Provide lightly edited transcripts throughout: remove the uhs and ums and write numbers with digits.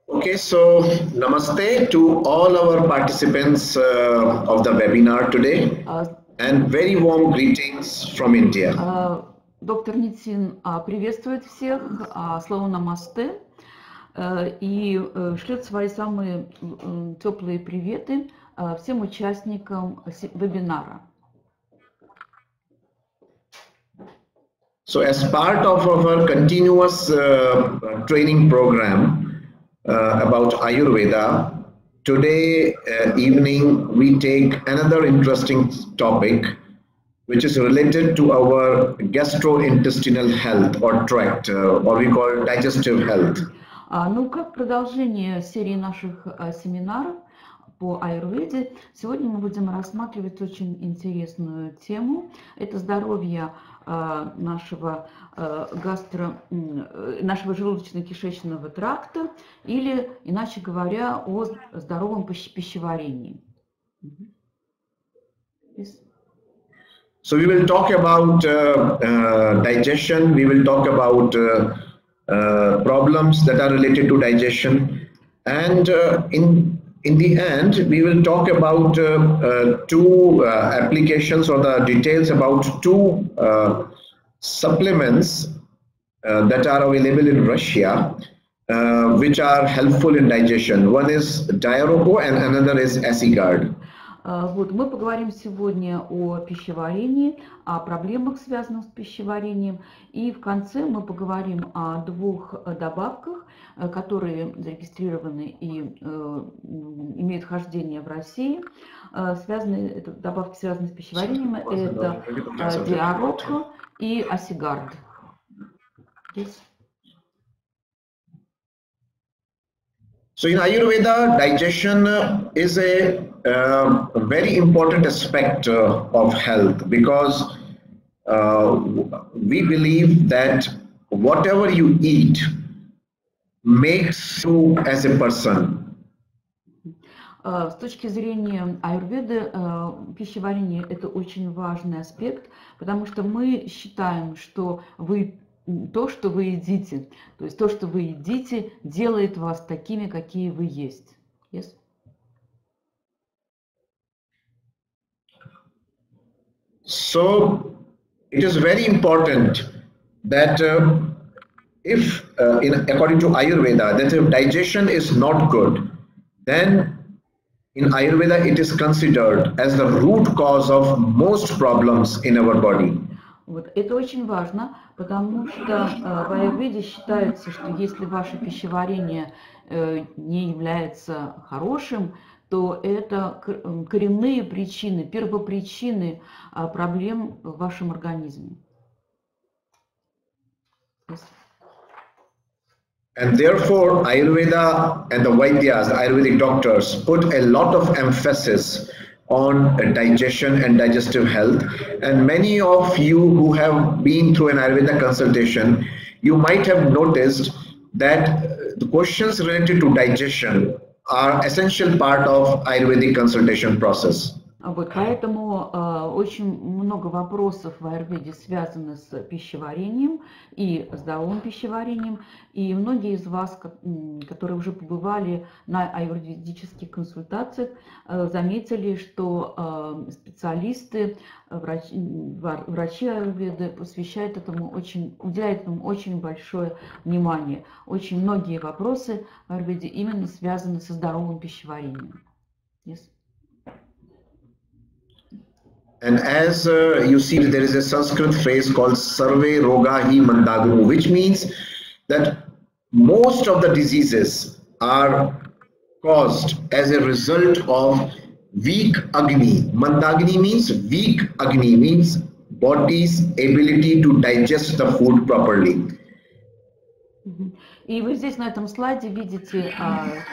Okay, so namaste to all our participants of the webinar today and very warm greetings from India. Доктор Нитин приветствует всех, слово намасте, и шлет свои самые теплые приветы всем участникам вебинара. So as part of our continuous training program about Ayurveda, today evening we take another interesting topic which is related to our gastrointestinal health or tract, or we call digestive health. Ну, как продолжение серии наших семинаров по аюрведе, сегодня мы будем рассматривать очень интересную тему. Это здоровье нашего желудочно-кишечного тракта, или, иначе говоря, о здоровом пищеварении. So we will talk about digestion, we will talk about problems that are related to digestion, and in the end we will talk about two applications or the details about two supplements that are available in Russia which are helpful in digestion. One is Diaroko and another is Asigard. Вот, мы поговорим сегодня о пищеварении, о проблемах, связанных с пищеварением, и в конце мы поговорим о двух добавках, которые зарегистрированы и имеют хождение в России. Добавки, связанные с пищеварением, это Диарoko и Asigard. So in Ayurveda, digestion is a very important aspect of health, because we believe that whatever you eat makes you as a person. С точки зрения аюрведы, пищеварение – это очень важный аспект, потому что мы считаем, что то, что вы едите, то есть то, что вы едите, делает вас такими, какие вы есть. Yes? So it is very important that according to Ayurveda, that if digestion is not good, then in Ayurveda it is considered as the root cause of most problems in our body. Вот. Это очень важно, потому что в аюрведе считается, что если ваше пищеварение не является хорошим, то это коренные причины, первопричины проблем в вашем организме. And therefore, Ayurveda and the Vaidyas, the Ayurvedic doctors, put a lot of emphasis on digestion and digestive health. And many of you who have been through an Ayurveda consultation, you might have noticed that the questions related to digestion are essential part of Ayurvedic consultation process. Вот, поэтому очень много вопросов в аюрведе связаны с пищеварением и здоровым пищеварением. И многие из вас, которые уже побывали на аюрведических консультациях, заметили, что специалисты, врачи аюрведы уделяют этому очень большое внимание. Очень многие вопросы в аюрведе именно связаны со здоровым пищеварением. Yes. And as you see, there is a Sanskrit phrase called Sarve Roga Hi Mandagnu, which means that most of the diseases are caused as a result of weak Agni. Mandagni means weak Agni, means body's ability to digest the food properly. И вы здесь на этом слайде видите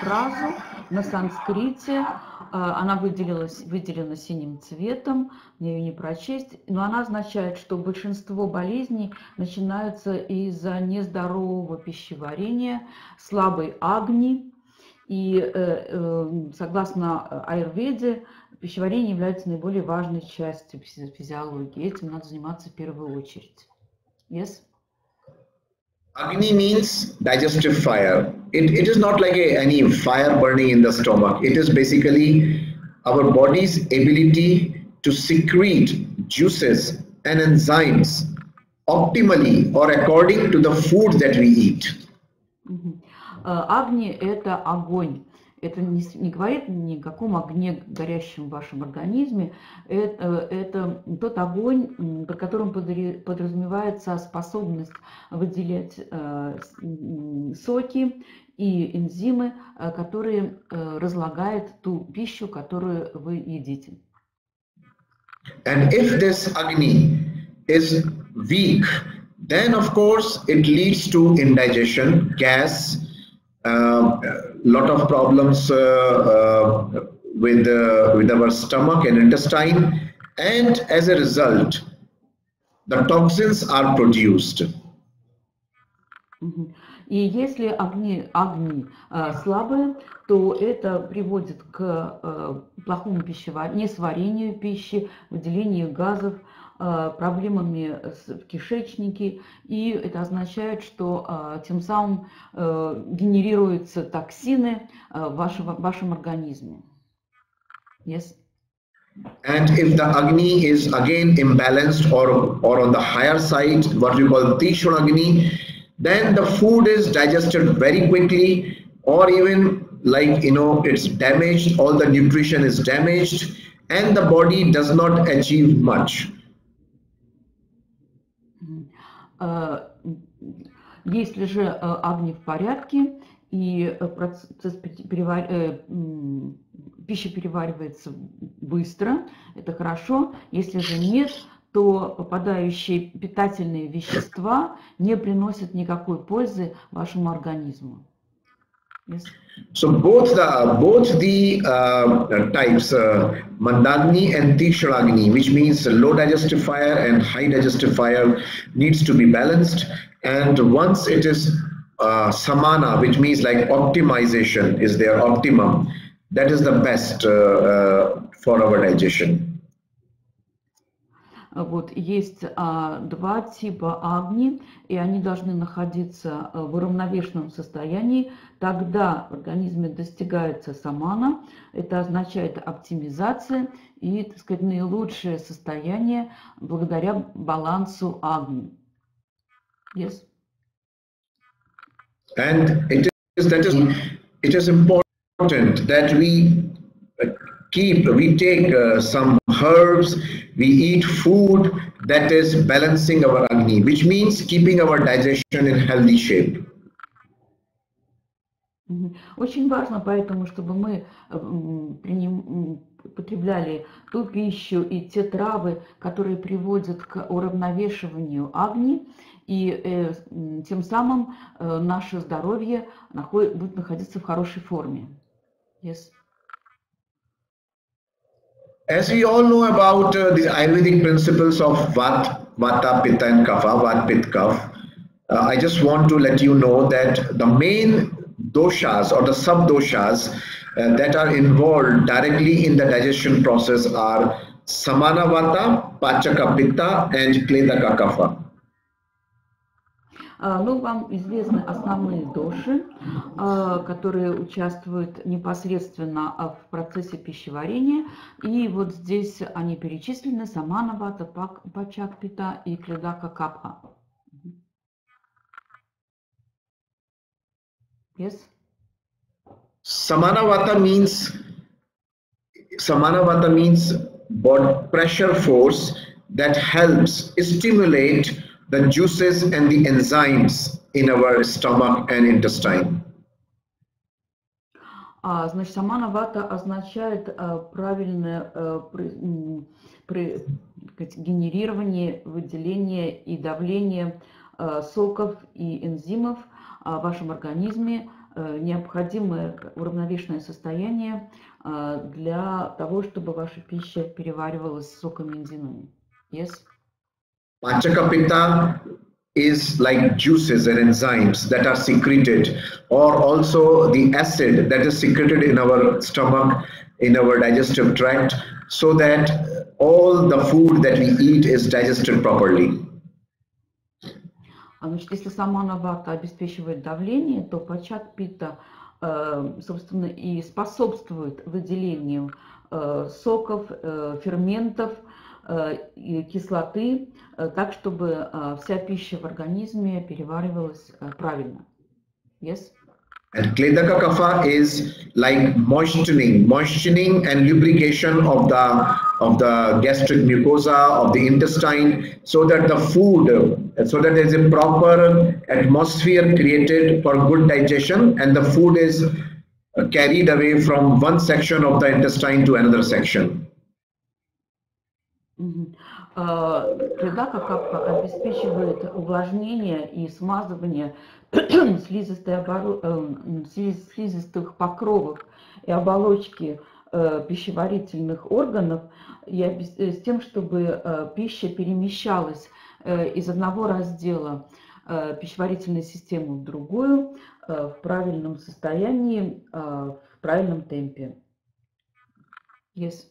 фразу на санскрите, она выделена синим цветом, мне ее не прочесть, но она означает, что большинство болезней начинаются из-за нездорового пищеварения, слабой агни, и согласно аюрведе пищеварение является наиболее важной частью физиологии, этим надо заниматься в первую очередь. Yes? Agni means digestive fire. It is not like any fire burning in the stomach. It is basically our body's ability to secrete juices and enzymes optimally or according to the food that we eat. Агни – это огонь. Это не говорит ни о каком огне, горящем в вашем организме. Это тот огонь, под которым подразумевается способность выделять соки и энзимы, которые разлагают ту пищу, которую вы едите. And if this Agni is weak, then of course it leads to indigestion, gas, lot of problems with our stomach and intestine, and as a result the toxins are produced. И если огни слабые, то это приводит к плохому несварению пищи, выделению газов, проблемами в кишечнике, и это означает, что тем самым генерируются токсины в вашем организме. Yes. And if the Agni is again imbalanced or on the higher side, what we call Tishun Agni, then the food is digested very quickly, or even like it's damaged, all the nutrition is damaged, and the body does not achieve much. Если же Агни в порядке и процесс пища переваривается быстро, это хорошо. Если же нет, то попадающие питательные вещества не приносят никакой пользы вашему организму. Yes. So both the types, Mandagni and Tishragni, which means low digestive fire and high digestive fire, needs to be balanced. And once it is Samana, which means like optimization is their optimum, that is the best for our digestion. Вот, есть два типа агни, и они должны находиться в уравновешенном состоянии. Тогда в организме достигается самана, это означает оптимизация и, так сказать, наилучшее состояние благодаря балансу агни. Yes. And it is important that we take some herbs, we eat food that is balancing our Agni, which means keeping our digestion in healthy shape. Очень важно поэтому, чтобы мы потребляли ту пищу и те травы, которые приводят к уравновешиванию Агни, и тем самым наше здоровье будет находиться в хорошей форме. Yes. As we all know about the Ayurvedic principles of Vata, Pitta and Kapha, Vat, Pitta, Kapha, I just want to let you know that the main doshas or the sub-doshas that are involved directly in the digestion process are Samana Vata, Pachaka Pitta and Kledaka Kapha. Ну, вам известны основные доши, которые участвуют непосредственно в процессе пищеварения. И вот здесь они перечислены: Самана Вата, Пачак Пита и Кледака Капха. Yes? Samana Vata means blood pressure force that helps stimulate the juices and the enzymes in our stomach and intestine. Значит, Самана Вата означает правильное генерирование, выделение и давление соков и энзимов в вашем организме, необходимое уравновешенное состояние для того, чтобы ваша пища переваривалась соками и энзимами. Yes? Pachaka Pitta is like juices and enzymes that are secreted, or also the acid that is secreted in our stomach, in our digestive tract, so that all the food that we eat is digested properly. Значит, если самана-вата обеспечивает давление, то пачак-пита, собственно, и способствует выделению соков, ферментов, кислоты, так, чтобы вся пища в организме переваривалась правильно. Yes? And Kledaka kapha is like moistening and lubrication of the gastric mucosa of the intestine, so that the food, so that there is a proper atmosphere created for good digestion, and the food is carried away from one section of the intestine to another section. Кредaka капха обеспечивает увлажнение и смазывание слизистых покровов и оболочки пищеварительных органов, с тем, чтобы пища перемещалась из одного раздела пищеварительной системы в другую в правильном состоянии, в правильном темпе. Yes.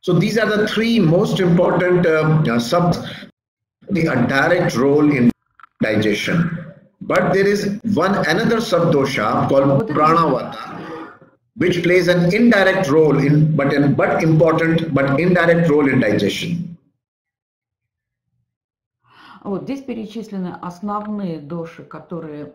So these are the three most important subs, a direct role in digestion. But there is another subdosha called pranavata, which plays an indirect role but indirect role in digestion. Вот здесь перечислены основные доши, которые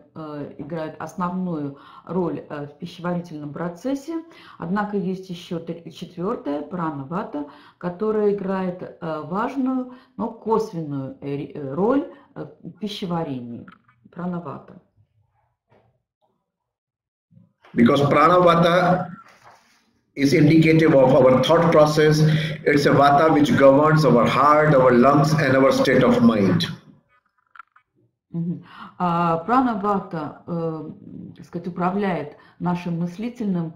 играют основную роль в пищеварительном процессе. Однако есть еще четвертая, пранавата, которая играет важную, но косвенную роль в пищеварении. Пранавата. Because pranavata is indicative of our thought process. It's a vata which governs our heart, our lungs, and our state of mind. Пранавата, так сказать, управляет нашим мыслительным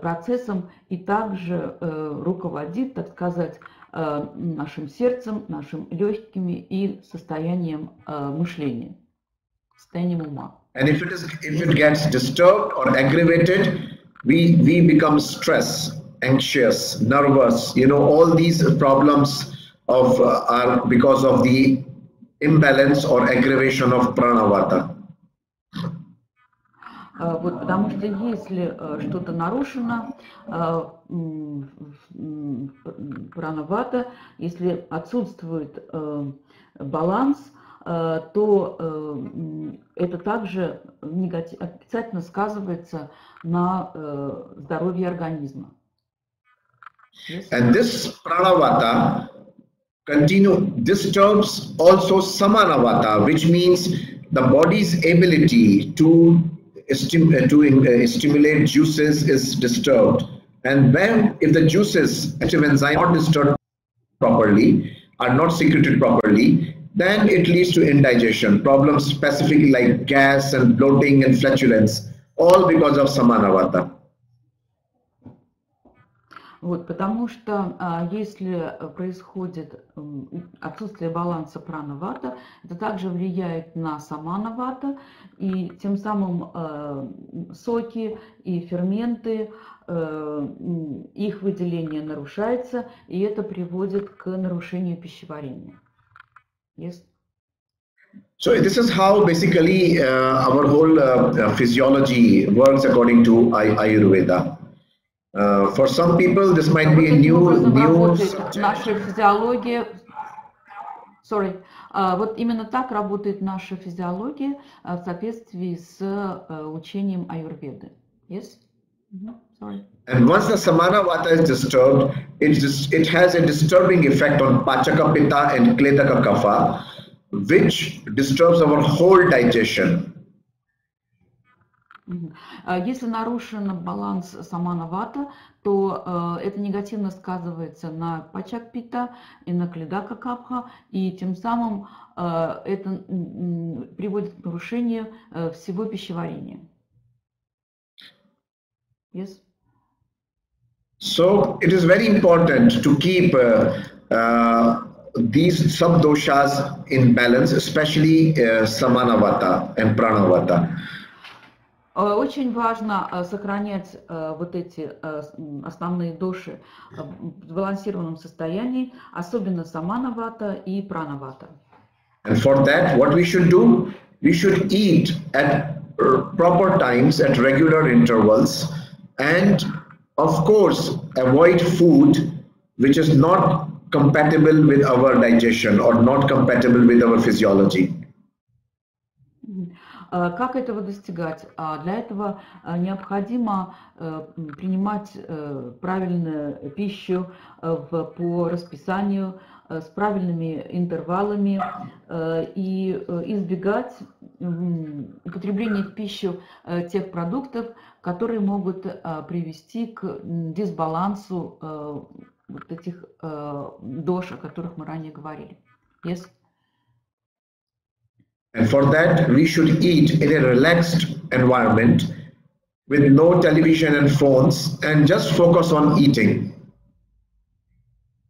процессом и также руководит, так сказать, нашим сердцем, нашими легкими и состоянием мышления, состоянием ума. And if it gets disturbed or aggravated, we become stressed, anxious, nervous. You know, all these problems are because of the imbalance or aggravation of pranavata. Вот, потому что если что-то нарушено, пранавата, если отсутствует баланс, то это также отрицательно сказывается на здоровье организма. And this pranavata disturbs also samanavata, which means the body's ability to stimulate juices is disturbed. And if the juices, active enzymes, are not disturbed properly, are not secreted properly, then it leads to indigestion, problems specifically like gas and bloating and flatulence, all because of samanavata. Вот, потому что если происходит отсутствие баланса пранавата, это также влияет на саманавата, и тем самым соки и ферменты, их выделение нарушается, и это приводит к нарушению пищеварения. Yes. So this is how basically our whole physiology works according to Ayurveda. For some people, this might be a new наша физиология. Вот именно так работает наша физиология в соответствии с учением аюрведы. Yes? Sorry. And once the samana vata is disturbed, it has a disturbing effect on pachaka pitta and kledaka kapha, which disturbs our whole digestion. Если нарушен баланс самана-вата, то это негативно сказывается на пачак-пита и на кледака-капха, и тем самым это приводит к нарушению всего пищеварения. Yes? So it is very important to keep these subdoshas in balance, especially samana-vata and prana-vata. Очень важно сохранять вот эти основные доши в сбалансированном состоянии, особенно самана-вата и прана-вата. And for that, what we should do? We should eat at proper times, at regular intervals, and of course, avoid food which is not compatible with our digestion or not compatible with our physiology. Как этого достигать? Для этого необходимо принимать правильную пищу по расписанию, с правильными интервалами и избегать употребления в пищу тех продуктов, которые могут привести к дисбалансу вот этих дош, о которых мы ранее говорили. Yes? And for that, we should eat in a relaxed environment with no television and phones and just focus on eating.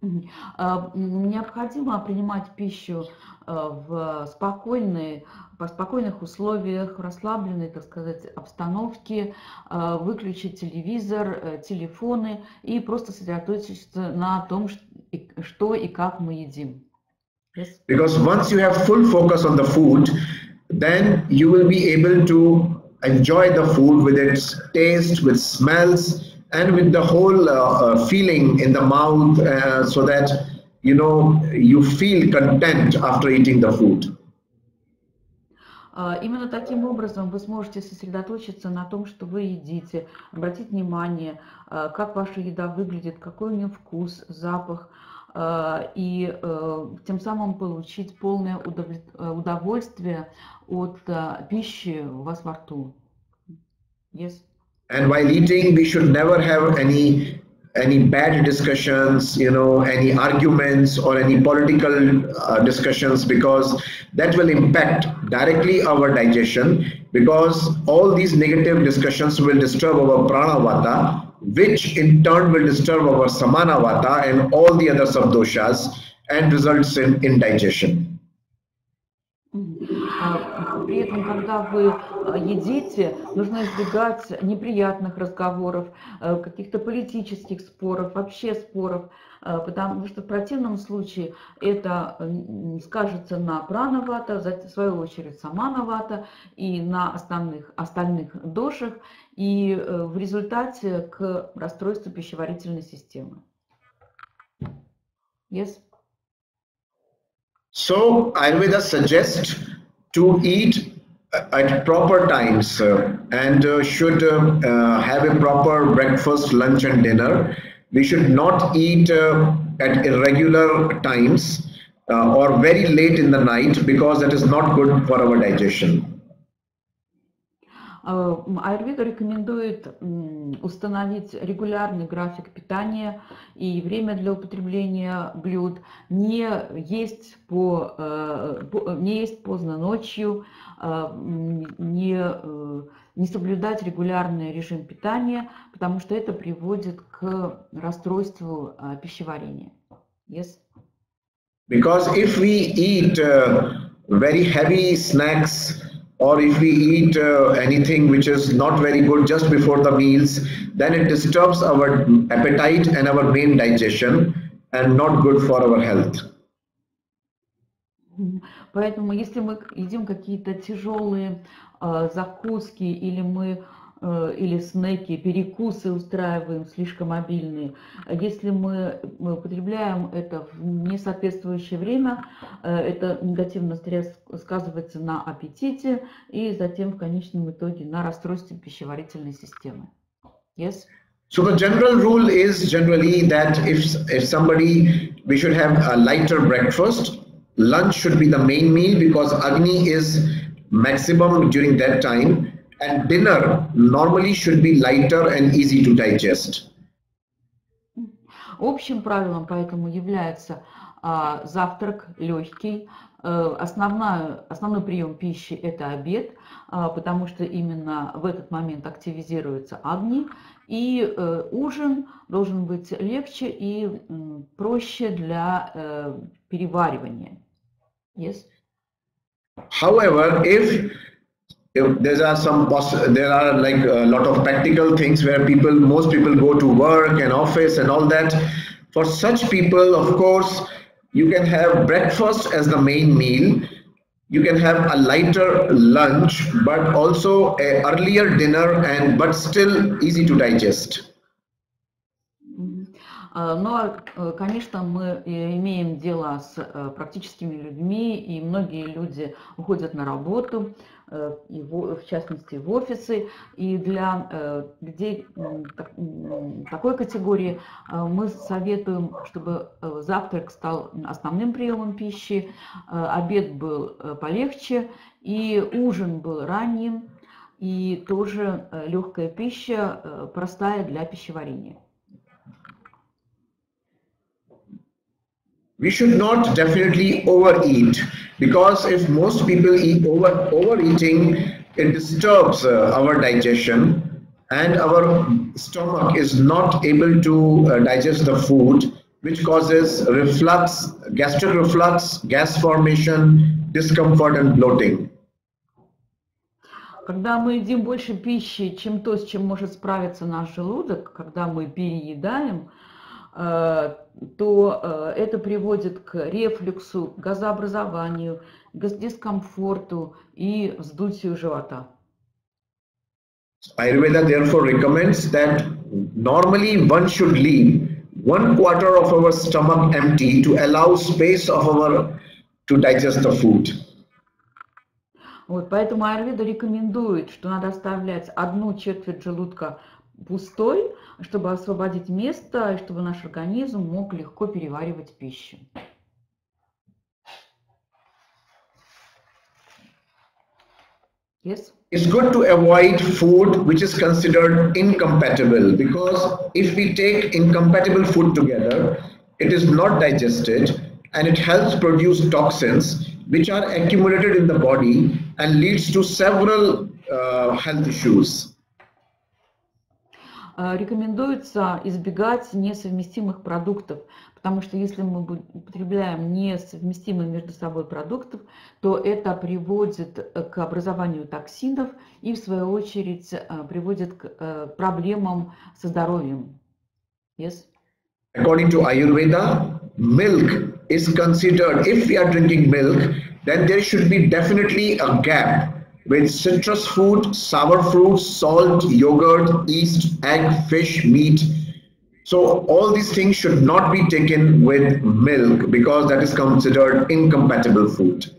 Необходимо принимать пищу по спокойных условиях, расслабленной, так сказать, обстановке, выключить телевизор, телефоны и просто сосредоточиться на том, что и как мы едим. Yes. Because once you have full focus on the food, then you will be able to enjoy the food with its taste, with smells, and with the whole feeling in the mouth, so that you feel content after eating the food. Именно таким образом вы сможете сосредоточиться на том, что вы едите, обратить внимание, как ваша еда выглядит, какой у нее вкус, запах, и тем самым получить полное удовольствие от пищи у вас во рту. Yes. And while eating, we should never have any bad discussions, any arguments or any political discussions, because that will impact directly our digestion, because all these negative discussions will disturb our prana vata, which in turn will disturb our samana vata and all the other subdoshas and results in indigestion. При этом, когда вы едите, нужно избегать неприятных разговоров, каких-то политических споров, вообще споров, потому что в противном случае это скажется на прана-вата, в свою очередь самана-вата и на остальных дошах, и в результате к расстройству пищеварительной системы. Yes? So, Ayurveda suggests to eat at proper times and should have a proper breakfast, lunch and dinner. We should not eat at irregular times or very late in the night, because that is not good for our digestion. Аюрведа рекомендует установить регулярный график питания и время для употребления блюд, не есть поздно ночью, не соблюдать регулярный режим питания, потому что это приводит к расстройству пищеварения. Yes? Because if we eat very heavy snacks, or if we eat anything which is not very good just before the meals, then it disturbs our appetite and our main digestion and not good for our health. Поэтому если мы едим какие-то тяжелые закуски или снеки, перекусы устраиваем слишком обильные, если мы употребляем это в несоответствующее время, это негативно сказывается на аппетите и затем в конечном итоге на расстройстве пищеварительной системы. Yes? So the general rule is generally that if somebody, we should have a lighter breakfast. Lunch should be the main meal because Agni is maximum during that time. And dinner normally should be lighter and easy to digest. Общим правилом поэтому является завтрак легкий. Основной прием пищи – это обед, потому что именно в этот момент активизируется Агни. И ужин должен быть легче и проще для переваривания. Yes? However, if there are like a lot of practical things where most people go to work and office and all that. For such people, of course, you can have breakfast as the main meal, you can have a lighter lunch, but also a earlier dinner, and but still easy to digest. Но, конечно, мы имеем дело с практическими людьми, и многие люди уходят на работу, и в частности в офисы, и для людей такой категории мы советуем, чтобы завтрак стал основным приемом пищи, обед был полегче, и ужин был ранним, и тоже легкая пища, простая для пищеварения. We should not definitely overeat, because if most people eat overeating, it disturbs our digestion, and our stomach is not able to digest the food, which causes reflux, gastric reflux, gas formation, discomfort and bloating. Когда мы едим больше пищи, чем то, с чем может справиться наш желудок, когда мы переедаем, то это приводит к рефлюксу, газообразованию, дискомфорту и вздутию живота. Ayurveda therefore recommends that normally one should leave 1/4 of our stomach empty to allow space to digest the food. Вот, поэтому Аюрведа рекомендует, что надо оставлять 1/4 желудка пустой, чтобы освободить место, и чтобы наш организм мог легко переваривать пищу. Yes? It's good to avoid food which is considered incompatible, because if we take incompatible food together, it is not digested and it helps produce toxins which are accumulated in the body and leads to several health issues. Рекомендуется избегать несовместимых продуктов, потому что если мы употребляем несовместимые между собой продуктов, то это приводит к образованию токсинов и, в свою очередь, приводит к проблемам со здоровьем. Yes? According to Ayurveda, milk is considered, if we are drinking milk, then there should be definitely a gap with citrus food, sour fruits, salt, yogurt, yeast, egg, fish, meat. So all these things should not be taken with milk, because that is considered incompatible food.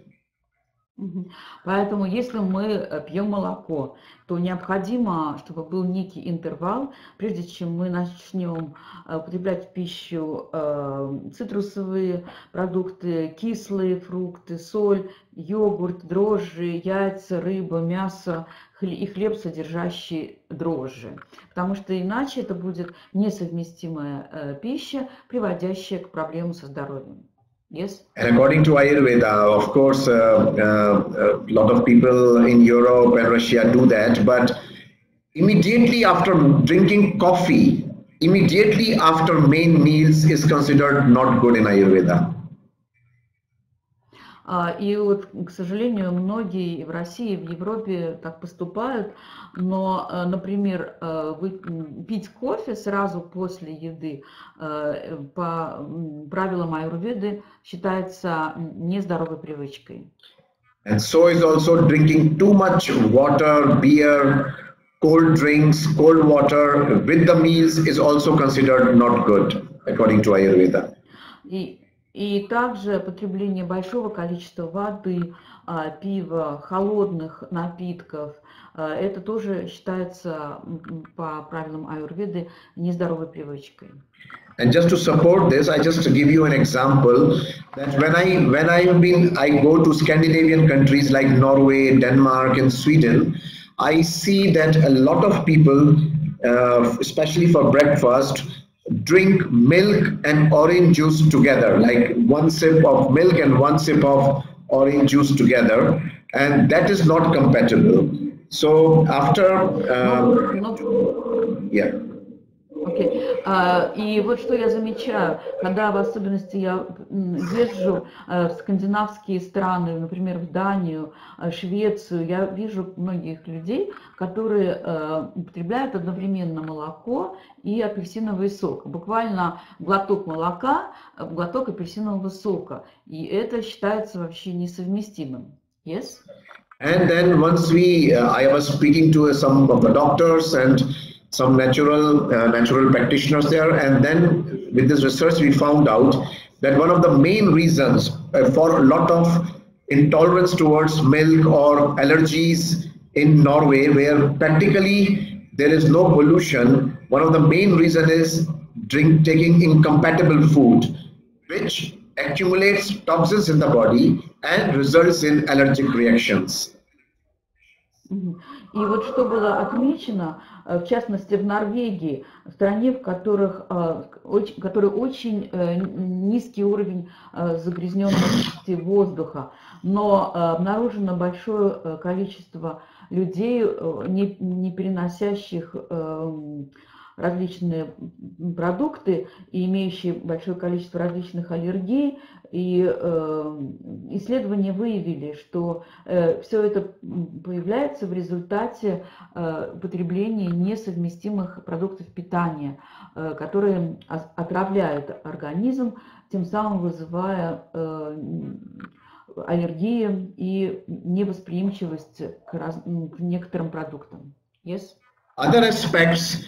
Поэтому, если мы пьем молоко, то необходимо, чтобы был некий интервал, прежде чем мы начнем употреблять в пищу цитрусовые продукты, кислые фрукты, соль, йогурт, дрожжи, яйца, рыба, мясо и хлеб, содержащий дрожжи. Потому что иначе это будет несовместимая пища, приводящая к проблемам со здоровьем. Yes. And according to Ayurveda, of course, a lot of people in Europe and Russia do that, but immediately after drinking coffee, immediately after main meals is considered not good in Ayurveda. И вот, к сожалению, многие в России, в Европе так поступают, но, например, пить кофе сразу после еды по правилам аюрведы считается нездоровой привычкой. And so is also drinking too much water, beer, cold drinks, cold water with the meals is also considered not good, according to Ayurveda. И также потребление большого количества воды, пива, холодных напитков, это тоже считается по правилам аюрведы нездоровой привычкой. And just to support this, I just give you an example that when I go to Scandinavian countries like Norway, Denmark, and Sweden, I see that a lot of people, especially for breakfast, drink milk and orange juice together, like one sip of milk and one sip of orange juice together, and that is not compatible. So after, yeah. Okay. И вот что я замечаю, когда в особенности я езжу в скандинавские страны, например, в Данию, Швецию, я вижу многих людей, которые употребляют одновременно молоко и апельсиновый сок. Буквально глоток молока, глоток апельсинового сока. И это считается вообще несовместимым. Yes. And then once I was speaking to some of the doctors and some natural practitioners there, and then with this research we found out that one of the main reasons for a lot of intolerance towards milk or allergies in Norway, where practically there is no pollution, one of the main reason is taking incompatible food, which accumulates toxins in the body and results in allergic reactions. И вот что было отмечено, в частности в Норвегии, в стране, в которой очень низкий уровень загрязненности воздуха, но обнаружено большое количество людей, не переносящих различные продукты и имеющие большое количество различных аллергий, и исследования выявили, что все это появляется в результате потребления несовместимых продуктов питания, которые отравляют организм, тем самым вызывая аллергии и невосприимчивость к некоторым продуктам. Yes? Other aspects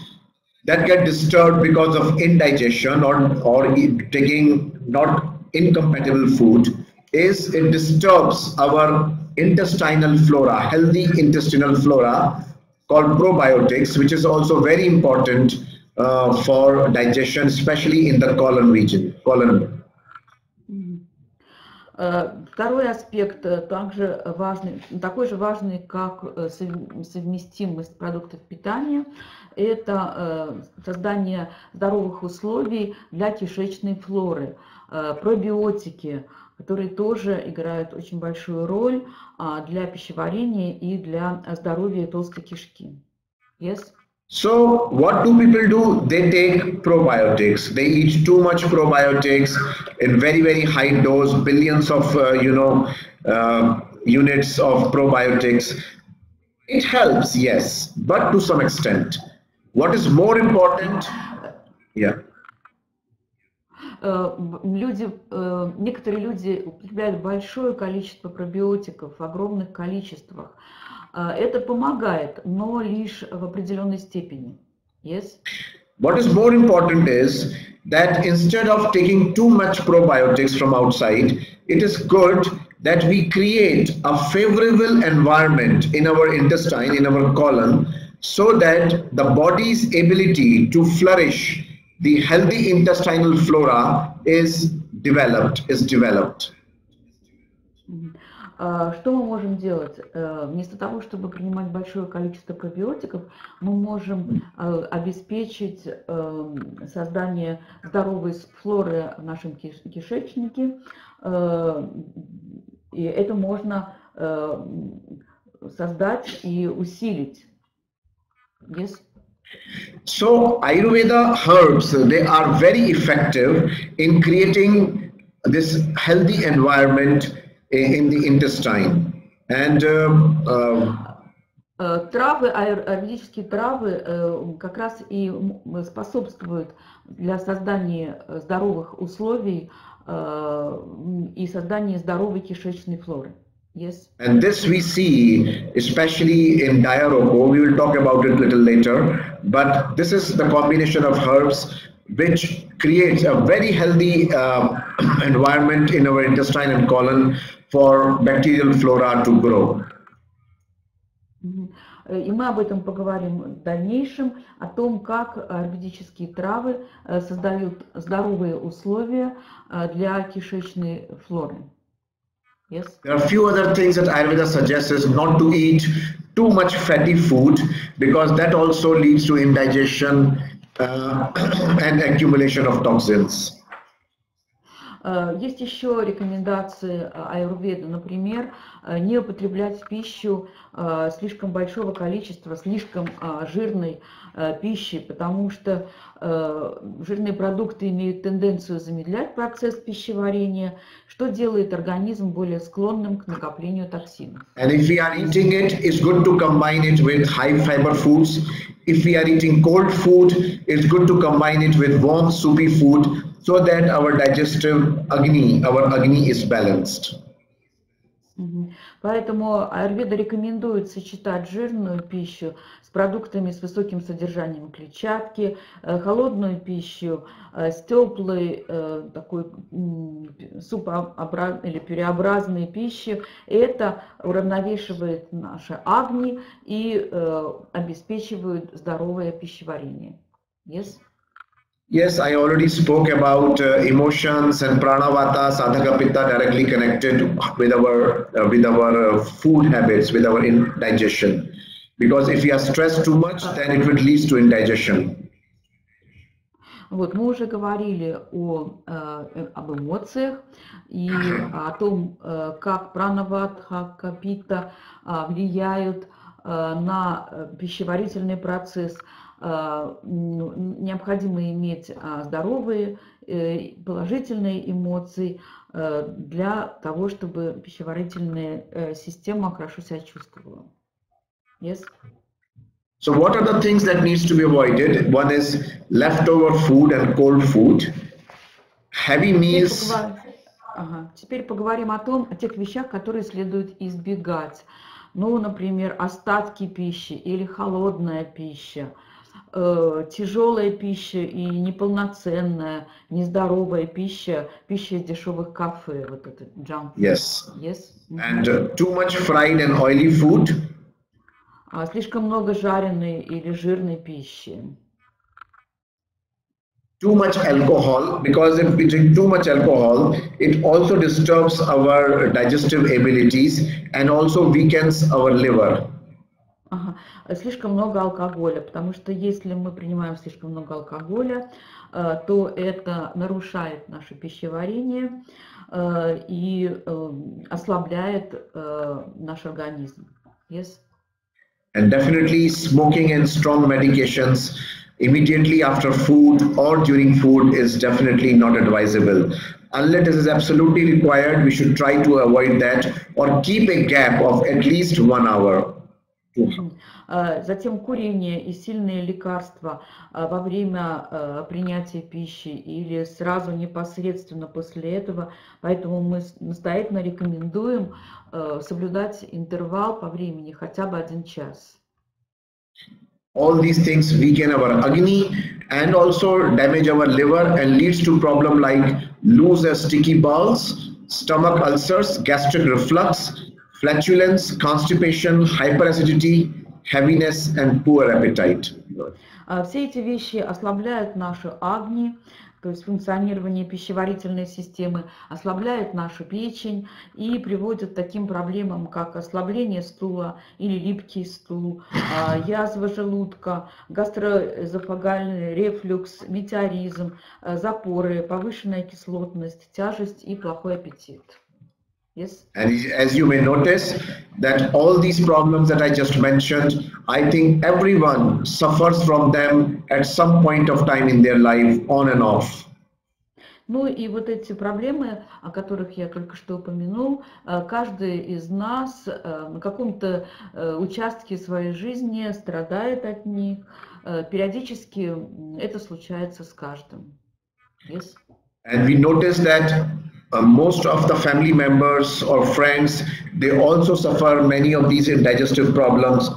that get disturbed because of indigestion or taking not incompatible food is it disturbs our intestinal flora, healthy intestinal flora called probiotics, which is also very important for digestion, especially in the colon region. Второй аспект также важный, такой же важный, как совместимость продуктов питания, это создание здоровых условий для кишечной флоры. Пробиотики, которые тоже играют очень большую роль для пищеварения и для здоровья толстой кишки. Yes? So what do people do? They take probiotics. They eat too much probiotics in very, very high dose, billions of units of probiotics. It helps, yes, but to some extent. What is more important? Yeah. Некоторые люди употребляют большое количество пробиотиков в огромных количествах. Это помогает, но лишь в определенной степени. Yes? What is more important is that instead of taking too much probiotics from outside, it is good that we create a favorable environment in our intestine, in our colon, so that the body's ability to flourish, the healthy intestinal flora is developed. Что мы можем делать? Вместо того, чтобы принимать большое количество пробиотиков, мы можем обеспечить создание здоровой флоры в нашем кишечнике, и это можно создать и усилить. Yes? So Ayurveda herbs, they are very effective in creating this healthy environment in the intestine. And травы, аюрведические травы как раз и способствуют для создания здоровых условий и создания здоровой кишечной флоры. Yes. And this we see especially in Diaroko. We will talk about it a little later, but this is the combination of herbs which creates a very healthy environment in our intestine and colon for bacterial flora to grow. И мы об этом поговорим в дальнейшем, о том, как аюрведические травы создают здоровые условия для кишечной флоры. Yes. There are a few other things that Ayurveda suggests is not to eat too much fatty food, because that also leads to indigestion and accumulation of toxins. Есть еще рекомендации аюрведы, например, не употреблять в пищу слишком большого количества слишком жирной пищи, потому что жирные продукты имеют тенденцию замедлять процесс пищеварения, что делает организм более склонным к накоплению токсинов. And if we are eating it, it's good to combine it with high fiber foods. If we are eating cold food, it's good to combine it with warm soupy food, so that our digestive Agni is balanced. Поэтому аюрведа рекомендует сочетать жирную пищу с продуктами с высоким содержанием клетчатки, холодную пищу с теплой такой или пюреобразной пищей. Это уравновешивает наши агни и обеспечивает здоровое пищеварение. Yes? Yes, I already spoke about emotions and pranavata, sadhaka pitta directly connected with our food habits, with our indigestion. Because if we are stressed too much, then it would lead to indigestion. Вот, мы уже говорили об эмоциях и о том, как пранавата, питта влияют на пищеварительный процесс. Необходимо иметь здоровые, положительные эмоции для того, чтобы пищеварительная система хорошо себя чувствовала. Yes? So what are the things that needs to be avoided? One is leftover food and cold food, heavy meals. Теперь поговорим о тех вещах, которые следует избегать. Ну, например, остатки пищи или холодная пища, тяжелая пища и неполноценная, нездоровая пища, пища из дешевых кафе, вот это junk food. Yes. Yes. And too much fried and oily food. Слишком много жареной или жирной пищи. Too much alcohol, because if we drink too much alcohol, it also disturbs our digestive abilities and also weakens our liver. Слишком много алкоголя, потому что если мы принимаем слишком много алкоголя, то это нарушает наше пищеварение и ослабляет наш организм. Yes? And definitely smoking and strong medications immediately after food or during food is definitely not advisable. Unless it is absolutely required, we should try to avoid that or keep a gap of at least 1 hour. Затем курение и сильные лекарства во время принятия пищи или сразу непосредственно после этого. Поэтому мы настоятельно рекомендуем соблюдать интервал по времени хотя бы 1 час. All these things weaken our agni and also damage our liver and leads to problem like loose or sticky bowels, stomach ulcers, gastric reflux, flatulence, constipation, hyperacidity, heaviness and poor appetite. Все эти вещи ослабляют нашу агни, то есть функционирование пищеварительной системы, ослабляют нашу печень и приводят к таким проблемам, как ослабление стула или липкий стул, язва желудка, гастроэзофагальный рефлюкс, метеоризм, запоры, повышенная кислотность, тяжесть и плохой аппетит. Yes. And as you may notice that all these problems that I just mentioned, I think everyone suffers from them at some point of time in their life, on and off. Ну и вот эти проблемы, о которых я только что упомянул, каждый из нас на каком-то участке своей жизни страдает от них. Периодически это случается с каждым. Yes. And we notice that most of the family members or friends, they also suffer many of these digestive problems,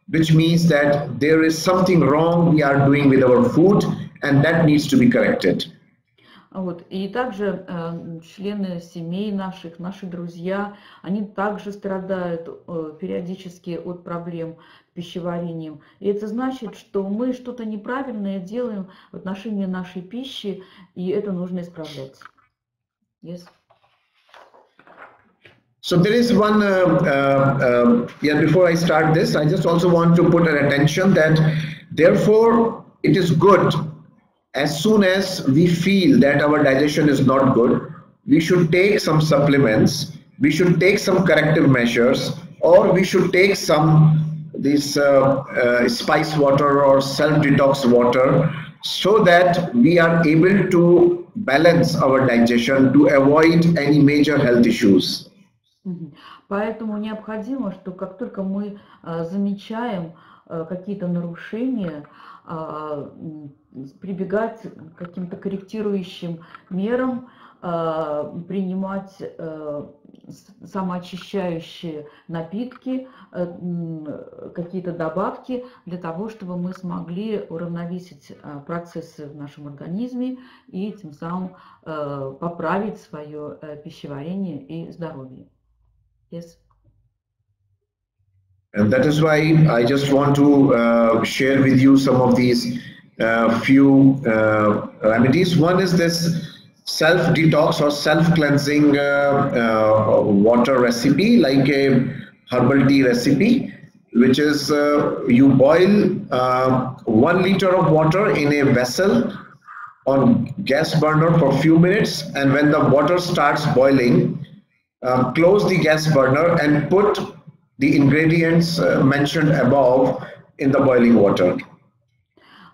which means that there is something wrong we are doing with our food and that needs to be corrected. Вот. И также члены семей наших, наши друзья, они также страдают периодически от проблем с пищеварением. И это значит, что мы что-то неправильное делаем в отношении нашей пищи, и это нужно исправлять. Yes. So there is one, before I start this, I just also want to put an attention that therefore it is good as soon as we feel that our digestion is not good, we should take some supplements, we should take some corrective measures, or we should take some spice water or self-detox water so that we are able to balance our digestion to avoid any major health issues. Поэтому необходимо, что как только мы замечаем какие-то нарушения, прибегать к каким-то корректирующим мерам, принимать самоочищающие напитки, какие-то добавки для того, чтобы мы смогли уравновесить процессы в нашем организме и тем самым поправить свое пищеварение и здоровье. Yes. And that is why I just want to share with you some of these few remedies. One is this self-detox or self-cleansing water recipe, like a herbal tea recipe, which is you boil 1 liter of water in a vessel on gas burner for a few minutes, and when the water starts boiling, close the gas burner and put the ingredients mentioned above in the boiling water.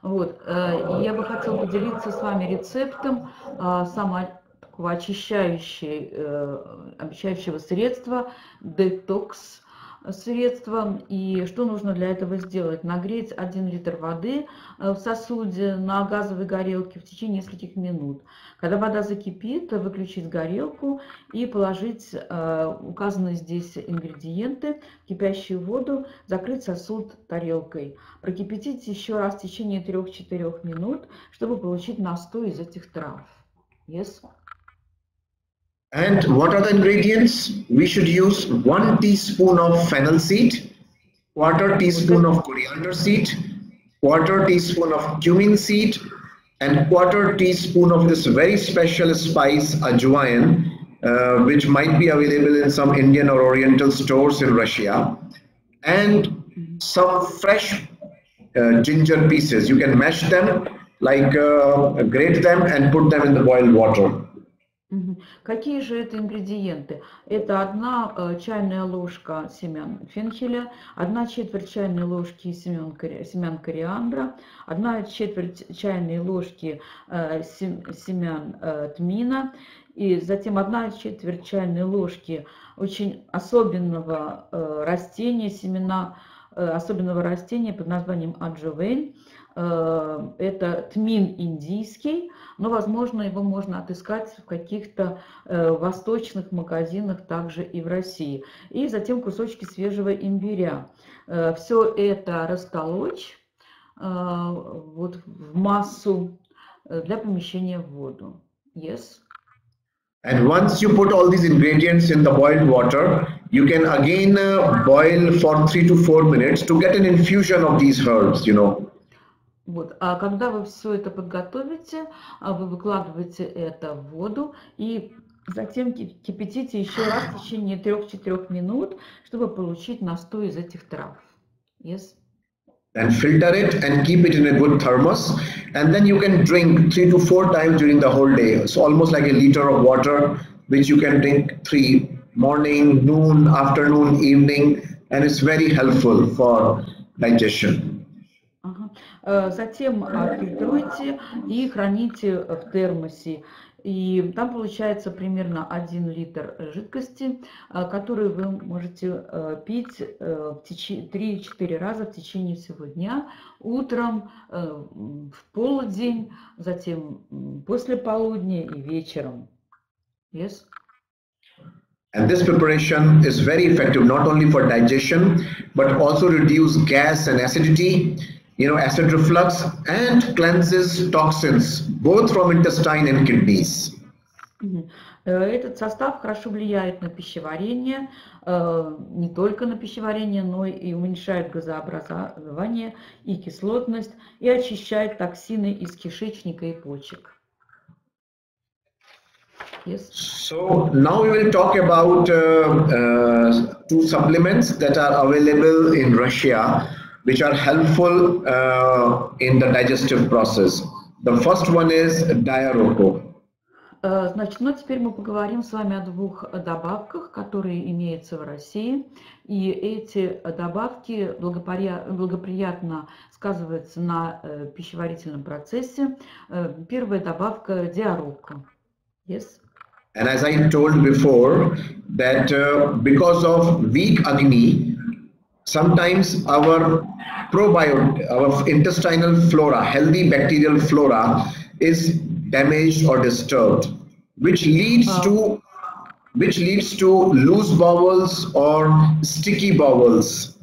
Вот, я бы хотела поделиться с вами рецептом самого очищающего средства, детокс средства. И что нужно для этого сделать? Нагреть 1 литр воды в сосуде на газовой горелке в течение нескольких минут. Когда вода закипит, выключить горелку и положить указанные здесь ингредиенты в кипящую воду, закрыть сосуд тарелкой. Прокипятить еще раз в течение 3-4 минут, чтобы получить настой из этих трав. Yes. And what are the ingredients? We should use 1 teaspoon of fennel seed, 1/4 teaspoon of coriander seed, 1/4 teaspoon of cumin seed, and 1/4 teaspoon of this very special spice ajwain, which might be available in some Indian or Oriental stores in Russia, and some fresh ginger pieces. You can mash them, like grate them and put them in the boiled water. Какие же это ингредиенты? Это 1 чайная ложка семян фенхеля, 1/4 чайной ложки семян кориандра, 1/4 чайной ложки семян тмина, и затем 1/4 чайной ложки очень особенного растения, семена особенного растения под названием аджувейн. Это тмин индийский, но, возможно, его можно отыскать в каких-то восточных магазинах, также и в России. И затем кусочки свежего имбиря. Все это растолочь вот в массу для помещения в воду. Yes. And once you put all these ingredients in the boiled water, you can again boil for 3 to 4 minutes to get an infusion of these herbs, you know. Вот. А когда вы все это подготовите, вы выкладываете это в воду и затем кипятите еще раз в течение 3-4 минут, чтобы получить настой из этих трав. Yes. And filter it and keep it in a good thermos, and then you can drink 3 to 4 times during the whole day. It's almost like a liter of water, which you can drink 3 morning, noon, afternoon, evening, and it's very helpful for digestion. Затем фильтруйте и храните в термосе. И там получается примерно 1 литр жидкости, которую вы можете пить 3-4 раза в течение всего дня. Утром, в полдень, затем после полудня и вечером. Yes. And this preparation is very effective not only for digestion, but also reduce gas and acidity, acid reflux, and cleanses toxins, both from intestine and kidneys. Этот состав хорошо влияет на пищеварение, не только на пищеварение, но и уменьшает газообразование и кислотность, и очищает токсины из кишечника и почек. Yes. So now we will talk about 2 supplements that are available in Russia, which are helpful in the digestive process. The first one is Diaroko. Значит, теперь мы поговорим с вами о 2 добавках, которые имеются в России. И эти добавки благоприятно сказываются на пищеварительном процессе. Первая добавка – Диарoko. Yes. And as I told before, that because of weak Agni, sometimes our our intestinal flora, healthy bacterial flora, is damaged or disturbed, which leads to which leads to loose bowels or sticky bowels.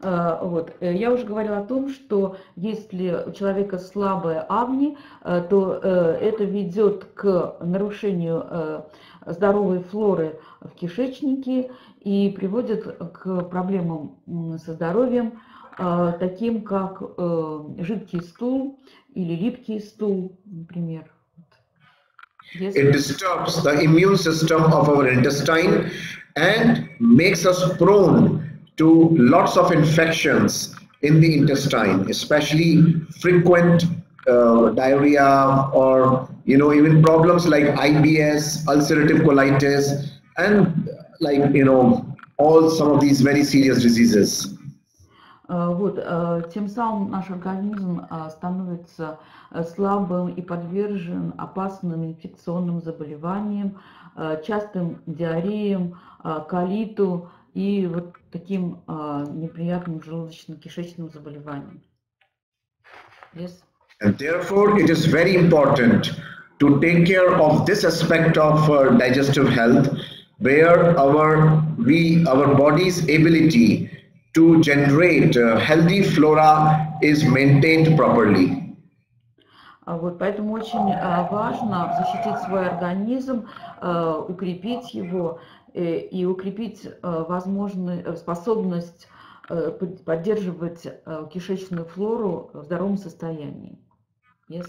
Вот. Я уже говорила о том, что если у человека слабая агни, то это ведет к нарушению здоровой флоры в кишечнике и приводит к проблемам со здоровьем, таким как жидкий стул или липкий стул, например. It disturbs the immune system of our intestine and makes us prone to lots of infections in the intestine, especially frequent diarrhea, or even problems like IBS, ulcerative colitis, and some of these very serious diseases. Вот, тем самым наш организм становится слабым и подвержен опасным инфекционным заболеваниям, частым диареям, колиту и вот таким неприятным желудочно-кишечным заболеваниям. Yes. And therefore, it is very important to take care of this aspect of digestive health, where our body's ability to generate healthy flora is maintained properly. Вот, поэтому очень важно защитить свой организм, укрепить его и укрепить способность поддерживать кишечную флору в здоровом состоянии. Yes.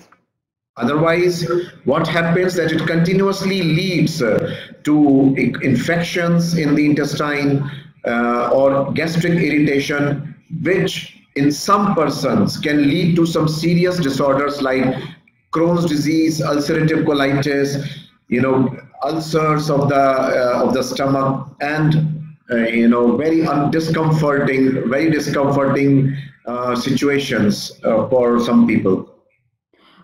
Otherwise, what happens that it continuously leads to infections in the intestine or gastric irritation, which in some persons can lead to some serious disorders like Crohn's disease, ulcerative colitis, ulcers of the stomach, and very discomforting situations for some people.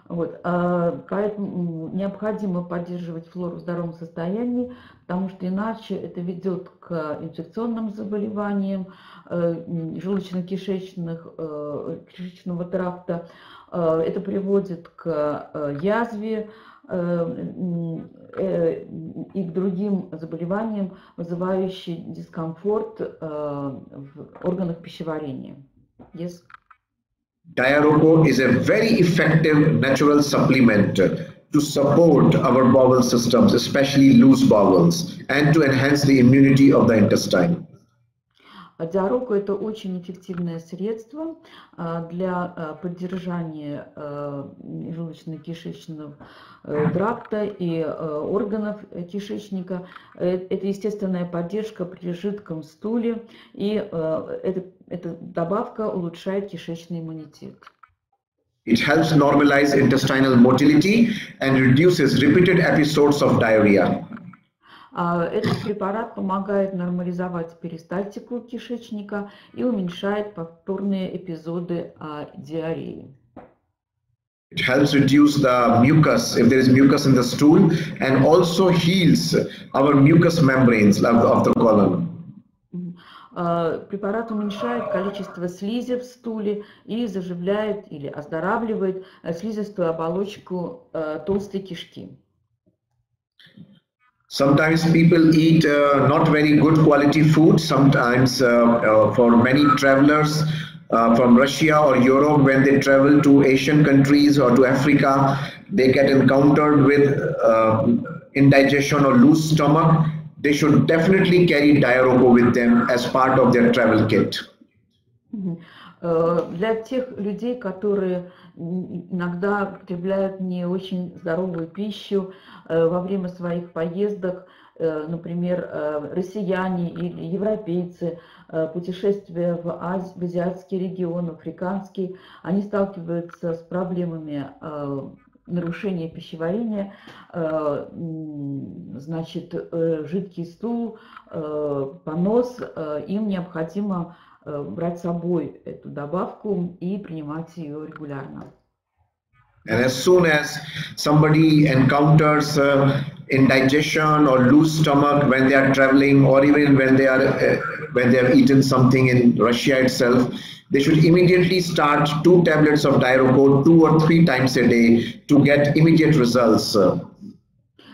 Вот, поэтому необходимо поддерживать флору в здоровом состоянии, потому что иначе это ведет к инфекционным заболеваниям желудочно-кишечного тракта, это приводит к язве и к другим заболеваниям, вызывающим дискомфорт в органах пищеварения. Yes. Diarrhea is a very effective natural supplement to support our bowel systems, especially loose bowels, and to enhance the immunity of the intestine. Диарока – это очень эффективное средство для поддержания желудочно-кишечного тракта и органов кишечника. Это естественная поддержка при жидком стуле, и эта добавка улучшает кишечный иммунитет. It helps normalize intestinal motility and reduces repeated episodes of diarrhea. Этот препарат помогает нормализовать перистальтику кишечника и уменьшает повторные эпизоды диареи. It helps reduce the mucus, if there is mucus in the stool, and also heals our mucous membranes of the colon. Препарат уменьшает количество слизи в стуле и заживляет или оздоравливает слизистую оболочку толстой кишки. Sometimes people eat not very good quality food. Sometimes for many travelers from Russia or Europe, when they travel to Asian countries or to Africa, they get encountered with indigestion or loose stomach. They should definitely carry diaroco with them as part of their travel kit. Для тех людей, которые иногда потребляют не очень здоровую пищу во время своих поездок, например, россияне или европейцы, путешествия в азиатский регион, африканский, они сталкиваются с проблемами нарушения пищеварения, значит, жидкий стул, понос, им необходимо брать с собой эту добавку и принимать ее регулярно. And as soon as somebody encounters indigestion or loose stomach when they are traveling, or even when they have eaten something in Russia itself, they should immediately start 2 tablets of diaroco 2 or 3 times a day to get immediate results.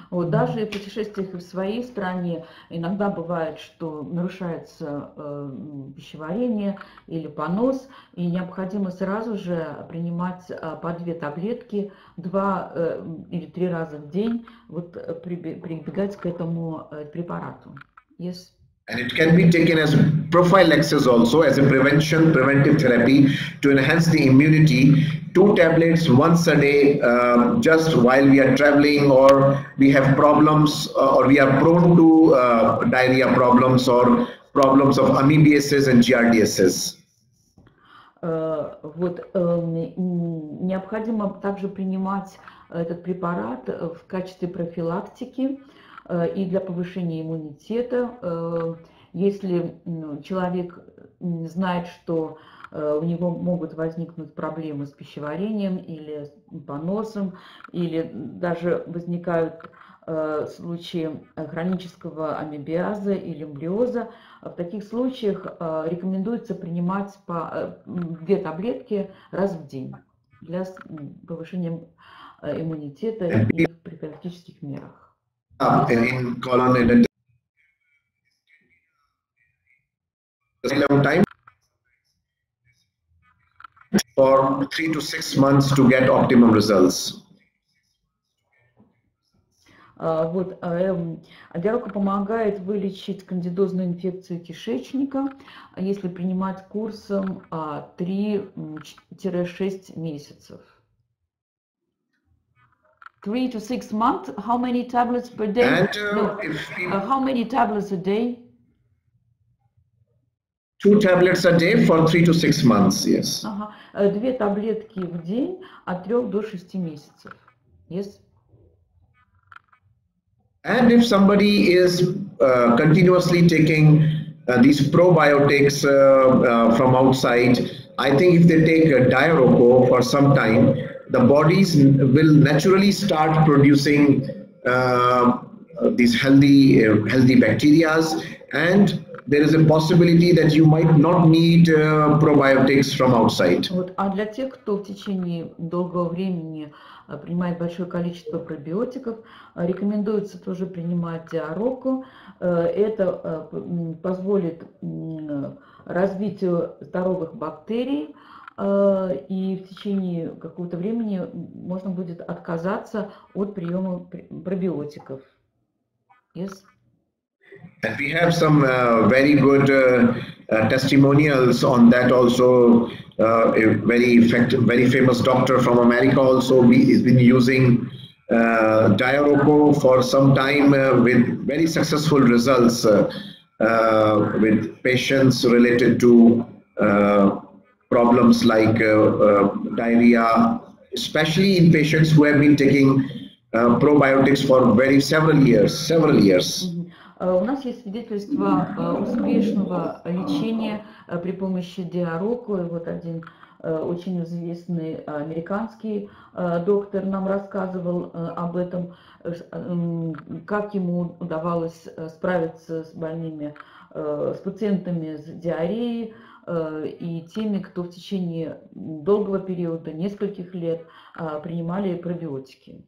Вот, даже в путешествиях в своей стране иногда бывает, что нарушается пищеварение или понос, и необходимо сразу же принимать по 2 таблетки 2 или 3 раза в день, вот, прибегать к этому препарату. Yes. And it can be taken as prophylaxis also, as a preventive therapy to enhance the immunity. 2 tablets once a day, just while we are traveling, or we have problems, or we are prone to diarrhea problems or problems of amoebiasis and giardiasis. Вот, необходимо также принимать этот препарат в качестве профилактики и для повышения иммунитета. Если человек знает, что у него могут возникнуть проблемы с пищеварением или с поносом, или даже возникают случаи хронического амебиаза или эмбриоза, в таких случаях рекомендуется принимать по 2 таблетки раз в день для повышения иммунитета и в профилактических мерах. In colon in a long time for 3 to 6 months to get optimum results. Вот, диарока помогает вылечить кандидозную инфекцию кишечника, если принимать курсом 3-6 месяцев. 3 to 6 months. How many tablets per day? And how many tablets a day? 2 tablets a day for 3 to 6 months. Yes. 2 таблетки в день от 3 до 6 месяцев. Yes. And if somebody is continuously taking these probiotics from outside, I think if they take a diaroko for some time, the bodies will naturally start producing these healthy bacteria, and there is a possibility that you might not need probiotics from outside. Вот, а для тех, кто в течение долгого времени принимает большое количество пробиотиков, рекомендуется тоже принимать диароку. Это позволит развитию здоровых бактерий, и в течение какого-то времени можно будет отказаться от приема пробиотиков. Yes. And we have some very good testimonials on that also. A very famous doctor from America also has been using diaroko for some time with very successful results with patients related to problems like diarrhea, especially in patients who have been taking probiotics for several years. У нас есть свидетельство успешного лечения при помощи диароку. И вот один очень известный американский доктор нам рассказывал об этом, как ему удавалось справиться с больными, с пациентами с диареей и теми, кто в течение долгого периода, нескольких лет, принимали пробиотики.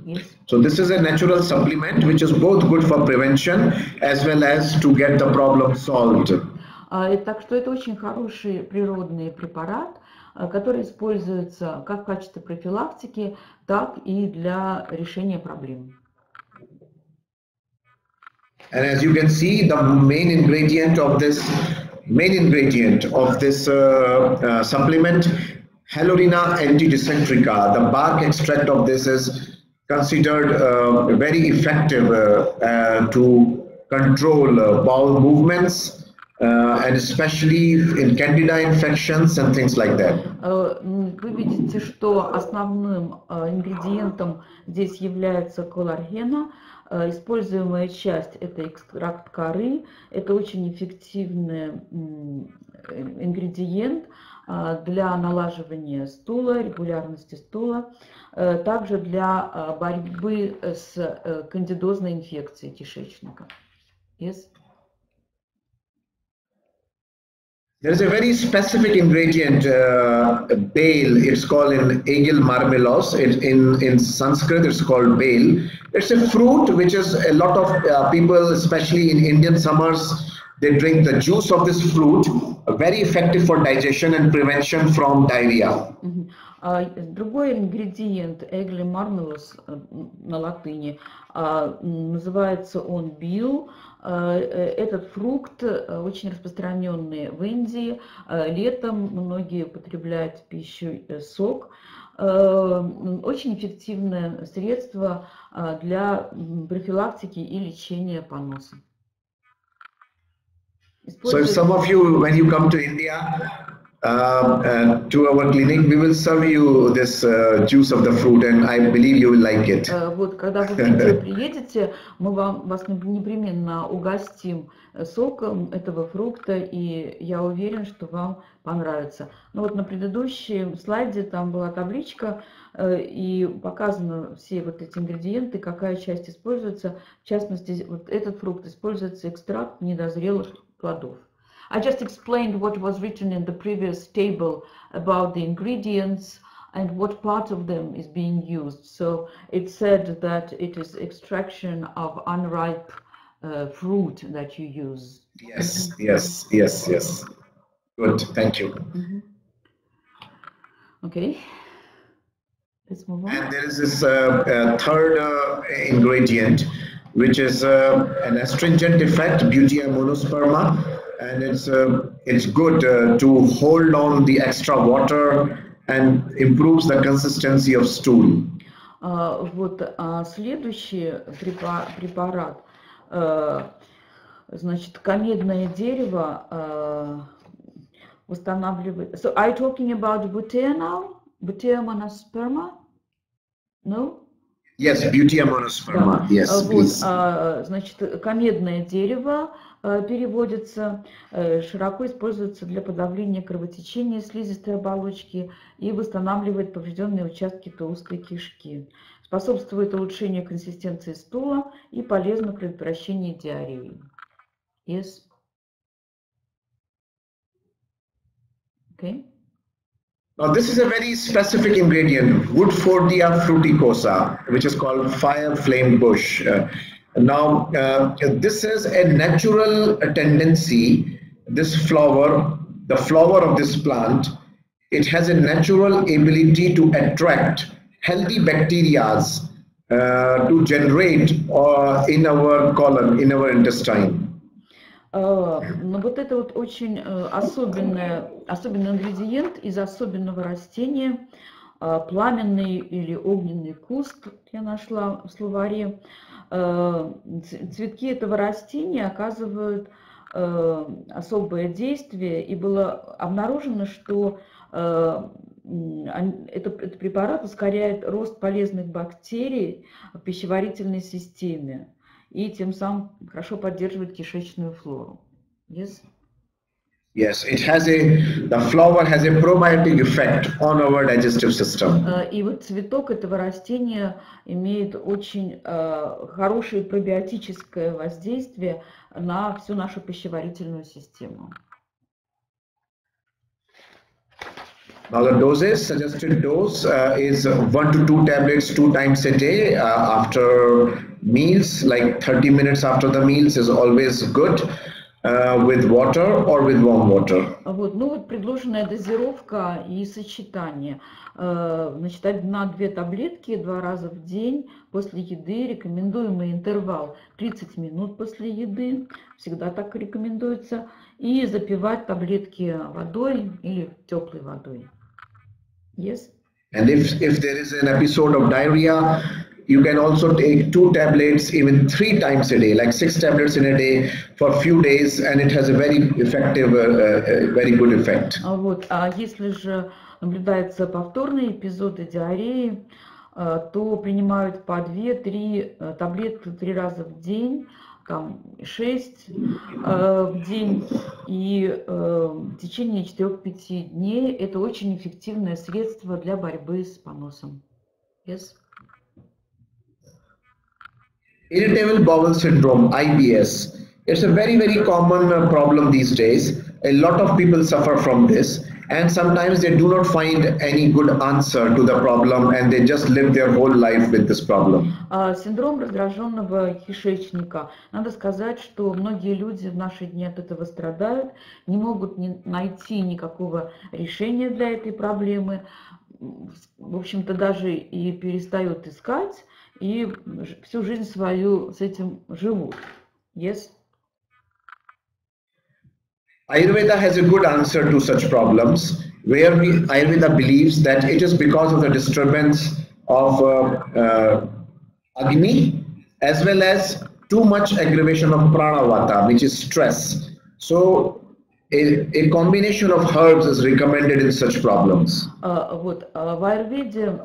Yes. So this is a natural supplement which is both good for prevention as well as to get the problem solved. Так что это очень хороший природный препарат, который используется как в качестве профилактики, так и для решения проблем. And as you can see, the main ingredient of this supplement, Hellorina antidysentrica, the bark extract of this is considered very effective to control bowel movements and especially in candida infections and things like that. Вы видите, что основным ингредиентом здесь является коллагена. Используемая часть – это экстракт коры. Это очень эффективный ингредиент для налаживания стула, регулярности стула, также для борьбы с кандидозной инфекцией кишечника. Yes. There is a very specific ingredient, bale. It's called in Agil marmelos. In Sanskrit, it's called bale. It's a fruit which is a lot of people, especially in Indian summers, they drink the juice of this fruit. Very effective for digestion and prevention from diarrhea. Другой ингредиент, Agil marmelos на латыни, называется он бил. Этот фрукт очень распространенный в Индии. Летом многие употребляют в пищу сок. Очень эффективное средство для профилактики и лечения поноса. So if some of you, when you come to India, to our clinic, we will serve you this juice of the fruit, and I believe you will like it. Вот, когда вы в Индию приедете, мы вас непременно угостим соком этого фрукта, и я уверен, что вам понравится. Ну вот на предыдущем слайде там была табличка, и показаны все вот эти ингредиенты, какая часть используется. В частности, вот этот фрукт используется экстракт недозрелых плодов. I just explained what was written in the previous table about the ingredients and what part of them is being used. So it said that it is extraction of unripe fruit that you use. Yes, yes, yes, yes. Good, thank you. Okay, let's move on. And there is this third ingredient, which is an astringent effect, Buttia monosperma. And it's good to hold on the extra water and improves the consistency of stool. Вот следующий препарат, значит, камедное дерево восстанавливает. So are you talking about Buttia now? Buttia monosperma? No? Yes, Buttia monosperma. Yes, please. Значит, камедное дерево переводится, широко используется для подавления кровотечения слизистой оболочки и восстанавливает поврежденные участки толстой кишки. Способствует улучшению консистенции стула и полезно при предотвращении диареи. Yes. Okay. Now this is a very specific ingredient, Woodfordia fruticosa, which is called fire flame bush. Now, this is a natural tendency, this flower, the flower of this plant, it has a natural ability to attract healthy bacteria to generate in our colon, in our intestine. Но вот это вот очень особенный ингредиент из особенного растения, пламенный или огненный куст, я нашла в словаре. Цветки этого растения оказывают особое действие, и было обнаружено, что этот препарат ускоряет рост полезных бактерий в пищеварительной системе и тем самым хорошо поддерживает кишечную флору. Yes? Yes, the flower has a probiotic effect on our digestive system. И вот цветок этого растения имеет очень хорошее пробиотическое воздействие на всю нашу пищеварительную систему. Now the doses, suggested dose is 1 to 2 tablets 2 times a day after meals, like 30 minutes after the meals is always good. With water or with warm water. Вот, ну вот предложенная дозировка и сочетание. Значит, 1-2 таблетки 2 раза в день после еды. Рекомендуемый интервал 30 минут после еды. Всегда так рекомендуется. И запивать таблетки водой или теплой водой. Yes? And if there is an episode of diarrhea, you can also take 2 tablets even 3 times a day, like 6 tablets in a day for a few days, and it has a very effective, very good effect. Вот, а если же наблюдаются повторные эпизоды диареи, то принимают по 2-3 таблетки 3 раза в день, там 6 в день, и в течение 4-5 дней. Это очень эффективное средство для борьбы с поносом. Yes? Irritable bowel syndrome, IBS. It's a very, very common problem these days. A lot of people suffer from this, and sometimes they do not find any good answer to the problem, and they just live their whole life with this problem. Синдром раздраженного кишечника. Надо сказать, что многие люди в наши дни от этого страдают, не могут найти никакого решения для этой проблемы, в общем-то даже и перестают искать, и всю жизнь свою с этим живут. Yes? Ayurveda has a good answer to such problems, where Ayurveda believes that it is because of the disturbance of Agni, as well as too much aggravation of Pranavata, which is stress. So a combination of herbs is recommended in such problems. Вот, в Аюрведе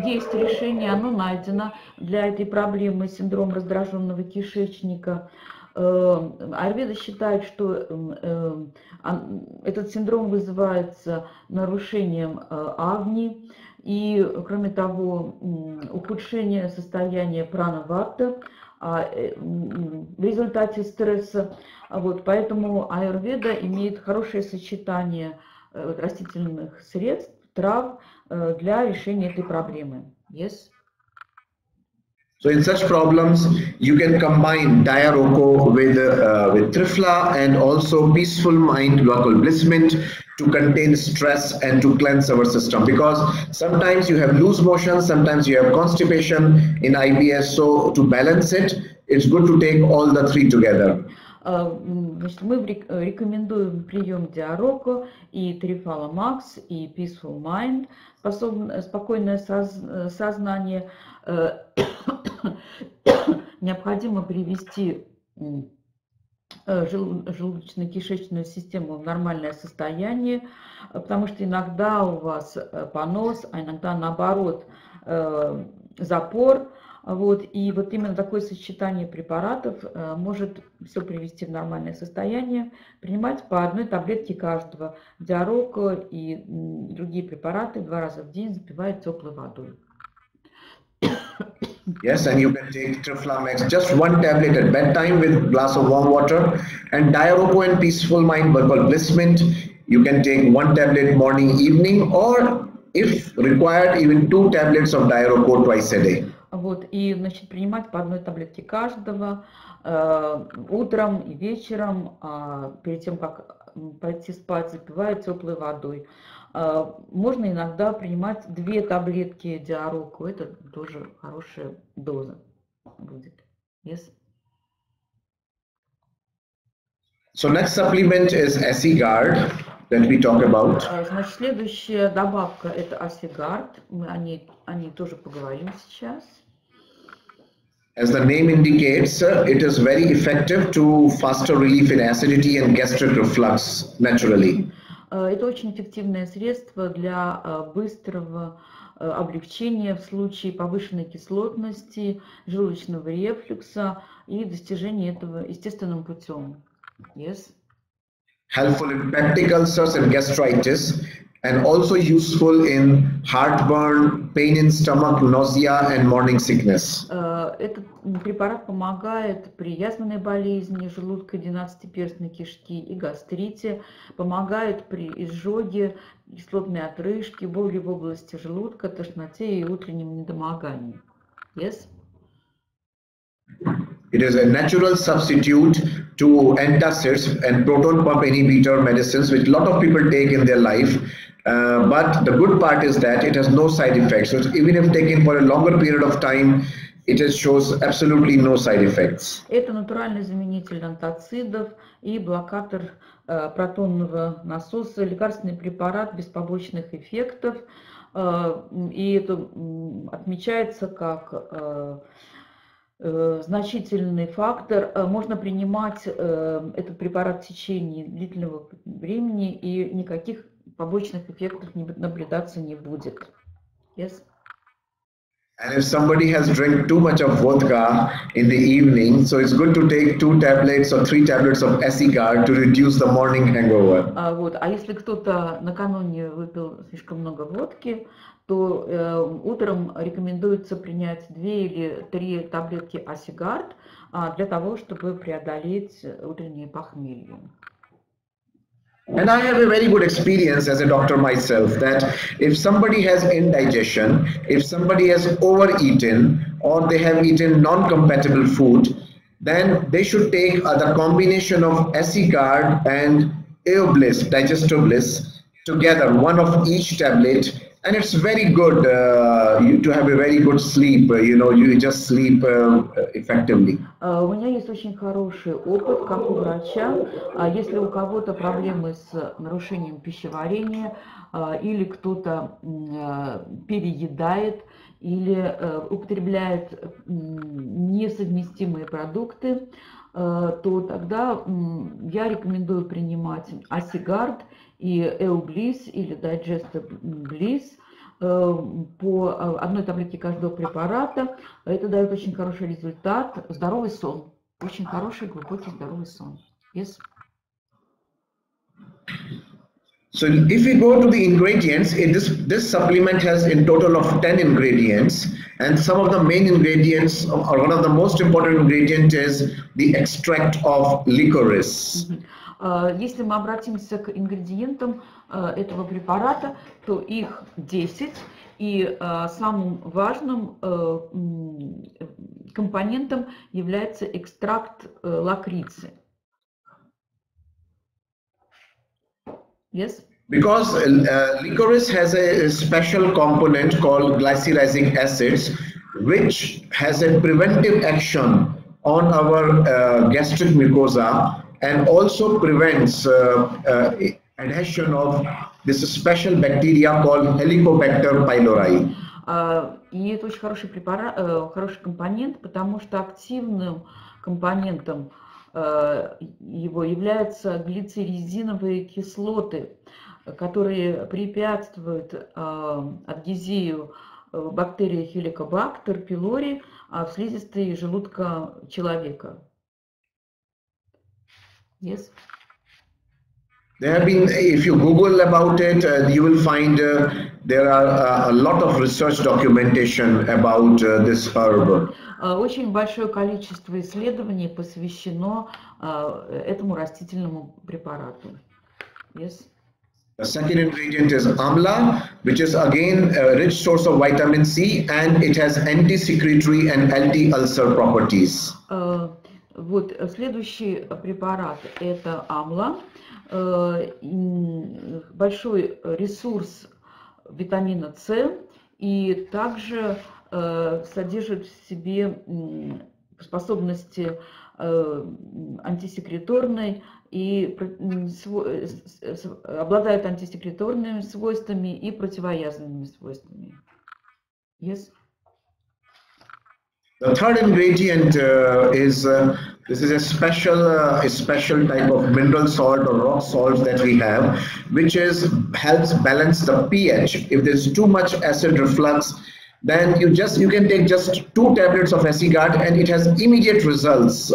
есть решение, оно найдено для этой проблемы синдром раздраженного кишечника. Аюрведа считает, что этот синдром вызывается нарушением агни и, кроме того, ухудшение состояния пранавата в результате стресса. Вот, поэтому аюрведа имеет хорошее сочетание растительных средств, трав для решения этой проблемы. Yes? So in such problems, you can combine Diaroko with Trifla and also peaceful mind, local bliss mint, to contain stress and to cleanse our system. Because sometimes you have loose motion, sometimes you have constipation in IBS. So to balance it, it's good to take all the three together. Значит, мы рекомендуем прием Диароко и Трифала Макс и Peaceful Mind, спокойное сознание. Необходимо привести желудочно-кишечную систему в нормальное состояние, потому что иногда у вас понос, а иногда наоборот запор. Вот, и вот именно такое сочетание препаратов может все привести в нормальное состояние. Принимать по одной таблетке каждого. Диароко и другие препараты 2 раза в день, запивая теплой водой. Yes, and you can take Triflamex, just 1 tablet at bedtime with a glass of warm water, and Diaroko and Peaceful Mind, called Bliss Mint, you can take 1 tablet morning, evening, or if required, even 2 tablets of Diaroko twice a day. Вот, и, значит, принимать по одной таблетке каждого утром и вечером, перед тем, как пойти спать, запивая теплой водой. Можно иногда принимать 2 таблетки Диароко, это тоже хорошая доза будет. Yes? So next supplement is Acigard that we talk about. Значит, следующая добавка это Acigard, мы о ней тоже поговорим сейчас. As the name indicates, it is very effective to faster relief in acidity and gastric reflux naturally. Это очень эффективное средство для быстрого облегчения в случае повышенной кислотности, желудочного рефлюкса и достижения этого естественным путем. Yes? Helpful in peptic ulcers and gastritis, and also useful in heartburn, pain in stomach, nausea, and morning sickness. Этот препарат помогает при язвенной болезни желудка, 12-перстной кишки и гастрите, помогает при изжоге, кислотной отрыжке, боли в области желудка, тошноте и утреннем недомогании. Yes? It is a natural substitute to antacids and proton pump inhibitor medicines, which a lot of people take in their life. But the good part is that it has no side effects. So even if taken for a longer period of time, it shows absolutely no side effects. Это натуральный заменитель антацидов и блокатор протонного насоса, лекарственный препарат без побочных эффектов. И это отмечается как значительный фактор. Можно принимать этот препарат в течение длительного времени, и никаких побочных эффектов наблюдаться не будет. Yes? And if somebody has drank too much of vodka in the evening, so it's good to take 2 tablets or 3 tablets of Acigard to reduce the morning hangover. А если кто-то накануне выпил слишком много водки, то утром рекомендуется принять 2 или 3 таблетки Acigard для того, чтобы преодолеть утреннее похмелье. And I have a very good experience as a doctor myself that if somebody has indigestion, if somebody has overeaten or they have eaten non-compatible food, then they should take the combination of Acigard and Bliss, digestive bliss, together, one of each tablet, and it's very good to have a very good sleep. You just sleep effectively. У меня есть очень хороший опыт, как у врача. Если у кого-то проблемы с нарушением пищеварения, или кто-то переедает, или употребляет несовместимые продукты, то тогда я рекомендую принимать Acigard и Bliss или Digestive Bliss по одной таблетке каждого препарата. Это дает очень хороший результат. Здоровый сон. Очень хороший, глубокий, здоровый сон. Yes. So if we go to the ingredients, this supplement has in total of 10 ingredients, and some of the main ingredients, or one of the most important ingredient is the extract of licorice. Если мы обратимся к ингредиентам этого препарата, то их 10, и самым важным компонентом является экстракт лакрицы. Yes? Because licorice has a special component called glyceric acids, which has a preventive action on our gastric mucosa and also prevents adhesion of this special bacteria called Helicobacter pylori. И это очень хороший препарат, хороший компонент, потому что активным компонентом его являются глицеризиновые кислоты, которые препятствуют адгезию бактерии Helicobacter pylori в слизистой желудка человека. Yes. There have been, if you Google about it, you will find there are a lot of research documentation about this herb. Очень большое количество исследований посвящено этому растительному препарату. Yes. The second ingredient is amla, which is again a rich source of vitamin C, and it has anti-secretory and anti-ulcer properties. Вот следующий препарат – это амла, большой ресурс витамина С, и также содержит в себе способности антисекреторной и обладает антисекреторными свойствами и противоязвенными свойствами. Yes. The third ingredient is this is a special type of mineral salt or rock salt that we have, which helps balance the pH. If there's too much acid reflux, then you can take just 2 tablets of Acigard and it has immediate results.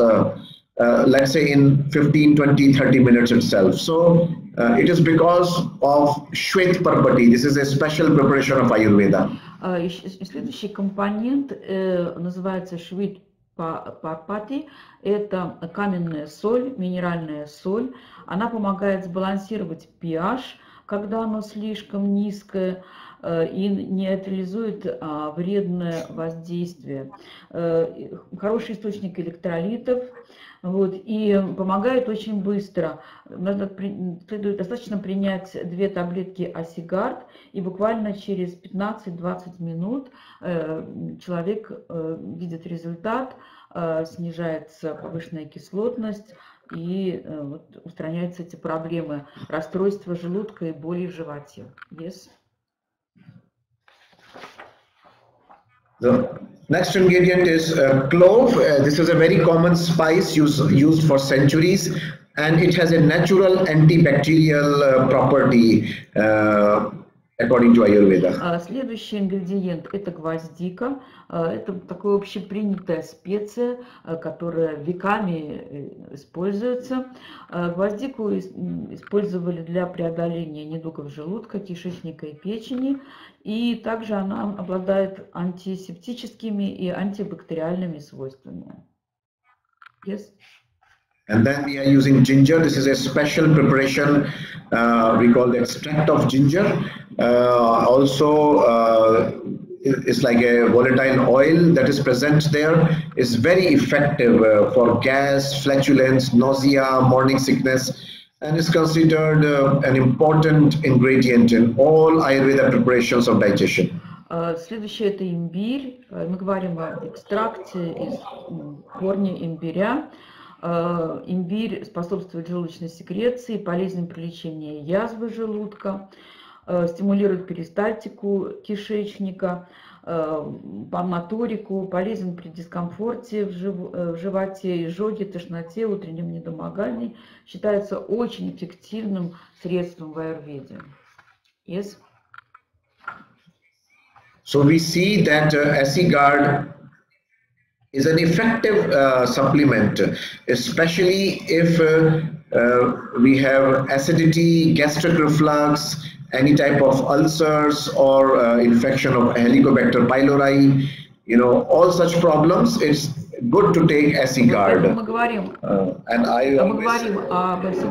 Let's say in 15, 20, 30 minutes itself. So it is because of Shwet Parpati. This is a special preparation of Ayurveda. Следующий компонент называется Швид Парпати. Это каменная соль, минеральная соль. Она помогает сбалансировать pH, когда оно слишком низкое, и нейтрализует вредное воздействие. Хороший источник электролитов. Вот, и помогает очень быстро. Достаточно принять 2 таблетки Acigard, и буквально через 15-20 минут человек видит результат, снижается повышенная кислотность и устраняются эти проблемы расстройства желудка и боли в животе. Yes. The next ingredient is clove. This is a very common spice used for centuries, and it has a natural antibacterial property according to Ayurveda. Следующий ингредиент – это гвоздика. Это такая общепринятая специя, которая веками используется. Гвоздику использовали для преодоления недугов желудка, кишечника и печени. И также она обладает антисептическими и антибактериальными свойствами. Yes. And then we are using ginger. This is a special preparation. We call the extract of ginger. It's like a volatile oil that is present there. It's very effective for gas, flatulence, nausea, morning sickness, and is considered an important ingredient in all Ayurveda preparations of digestion. Следующее это имбирь. Мы говорим об экстракте из корня имбиря. Имбирь способствует желудочной секреции, полезен при лечении язвы желудка, стимулирует перистальтику кишечника, моторику, полезен при дискомфорте в животе, изжоге, тошноте, утреннем недомогании. Считается очень эффективным средством в аюрведе. Yes? So we see that Guard is an effective supplement, especially if we have acidity, gastric reflux, any type of ulcers or infection of Helicobacter pylori, all such problems. It's good to take Guard. Мы говорим об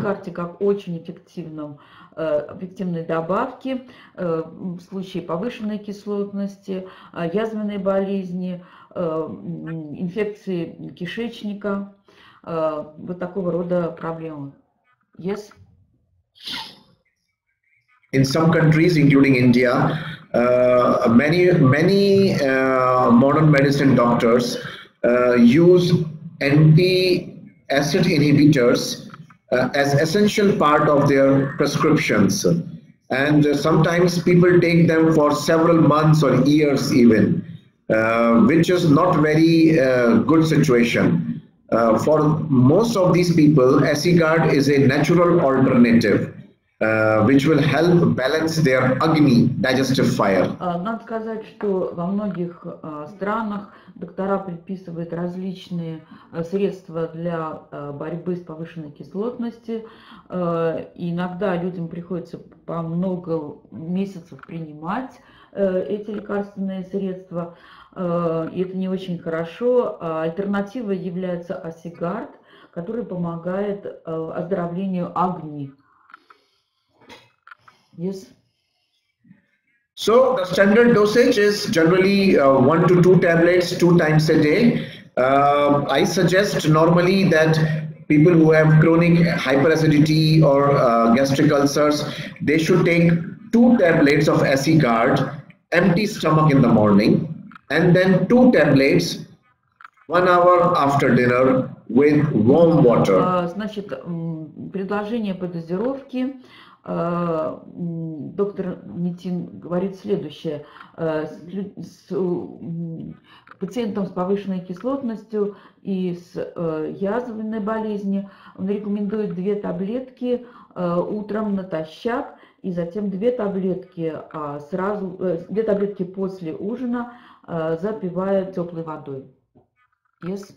Guard как очень эффективной добавке в случае повышенной кислотности, язвенной болезни, инфекции кишечника, вот такого рода проблемы. Yes? In some countries, including India, many modern medicine doctors use anti-acid inhibitors as essential part of their prescriptions. And sometimes people take them for several months or years even. Which is not very good situation. For most of these people, Guard is a natural alternative, which will help balance their Agni, digestive fire. Надо сказать, что во многих странах доктора предписывают различные средства для борьбы с повышенной кислотностью. И иногда людям приходится по много месяцев принимать эти лекарственные средства, и это не очень хорошо. Альтернативой является Guard, который помогает оздоровлению Агни. Yes. So the standard dosage is generally 1 to 2 tablets 2 times a day. I suggest normally that people who have chronic hyperacidity or gastric ulcers, they should take 2 tablets of Guard, empty stomach in the morning, and then 2 tablets 1 hour after dinner with warm water. Значит, предложение по дозировке. Доктор Нитин говорит следующее. С пациентом с повышенной кислотностью и с язвенной болезнью он рекомендует 2 таблетки утром натощак и затем 2 таблетки сразу, 2 таблетки после ужина запивая теплой водой. Yes.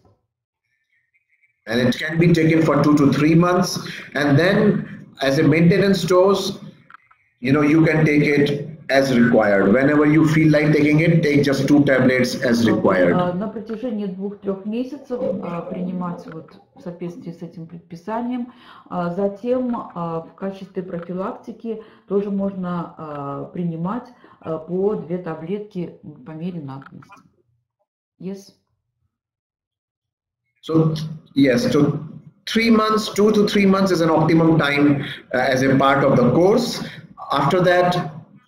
And it can be taken for 2 to 3 months, and then as a maintenance dose, you can take it as required. Whenever you feel like taking it, take just 2 tablets as required. На протяжении 2-3 месяцев принимать в соответствии с этим предписанием. Затем в качестве профилактики тоже можно принимать по 2 таблетки по мере надобности. Yes. So yes, so 3 months, 2 to 3 months is an optimum time as a part of the course. After that,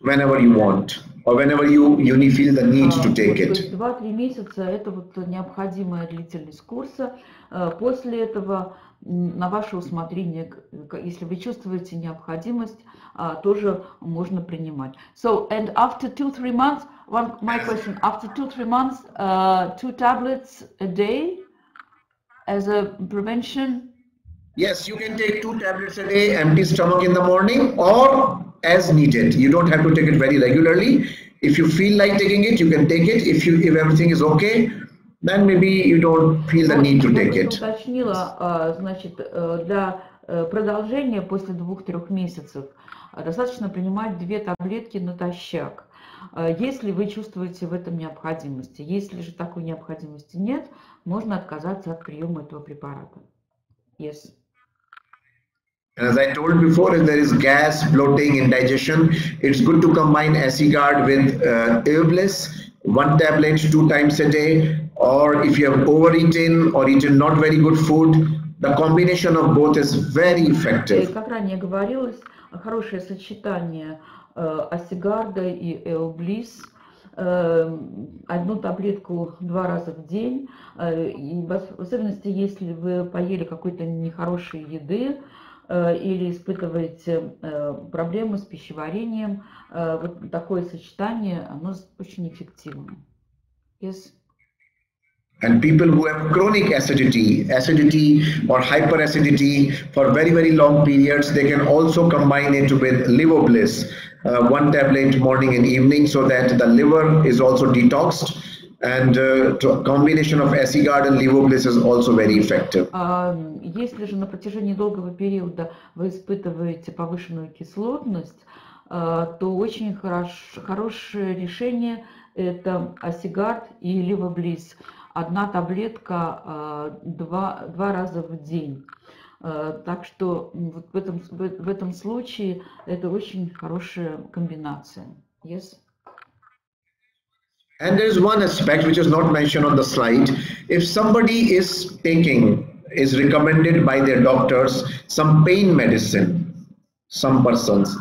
whenever you want or whenever you feel the need to take it. То есть 2-3 месяца это вот необходимая длительность курса. После этого на ваше усмотрение, если вы чувствуете необходимость, тоже можно принимать. So, and after 2-3 months, my question, after 2-3 months, 2 tablets a day as a prevention? Yes, you can take 2 tablets a day, empty stomach in the morning, or as needed. You don't have to take it very regularly. If you feel like taking it, you can take it. If everything is okay, then maybe you don't feel the need to take it. Уточнила, значит, для продолжения после 2-3 месяцев достаточно принимать 2 таблетки натощак. если вы чувствуете в этом необходимости. Если же такой необходимости нет, можно отказаться от приема этого препарата. Yes. As I told before, if there is gas, bloating, indigestion, it's good to combine Acigard with Bliss, 1 tablet 2 times a day, or if you have overeaten or eaten not very good food, the combination of both is very effective. Как ранее говорилось, хорошее сочетание Acigard и Bliss, 1 таблетку 2 раза в день, и в особенности, если вы поели какой-то нехорошей еды, или испытываете проблемы с пищеварением, вот такое сочетание, оно очень эффективно. Yes. And people who have chronic acidity or hyperacidity for very, very long periods, they can also combine it with Liver Bliss, 1 tablet morning and evening, so that the liver is also detoxed. And a combination of Acigard and Liver Bliss is also very effective. Если же на протяжении долгого периода вы испытываете повышенную кислотность, то очень хорошее решение это Acigard и Liver Bliss. 1 таблетка 2 раза в день. Так что вот в этом случае это очень хорошая комбинация. Yes. And there is one aspect which is not mentioned on the slide. If somebody is recommended by their doctors some pain medicine, some persons,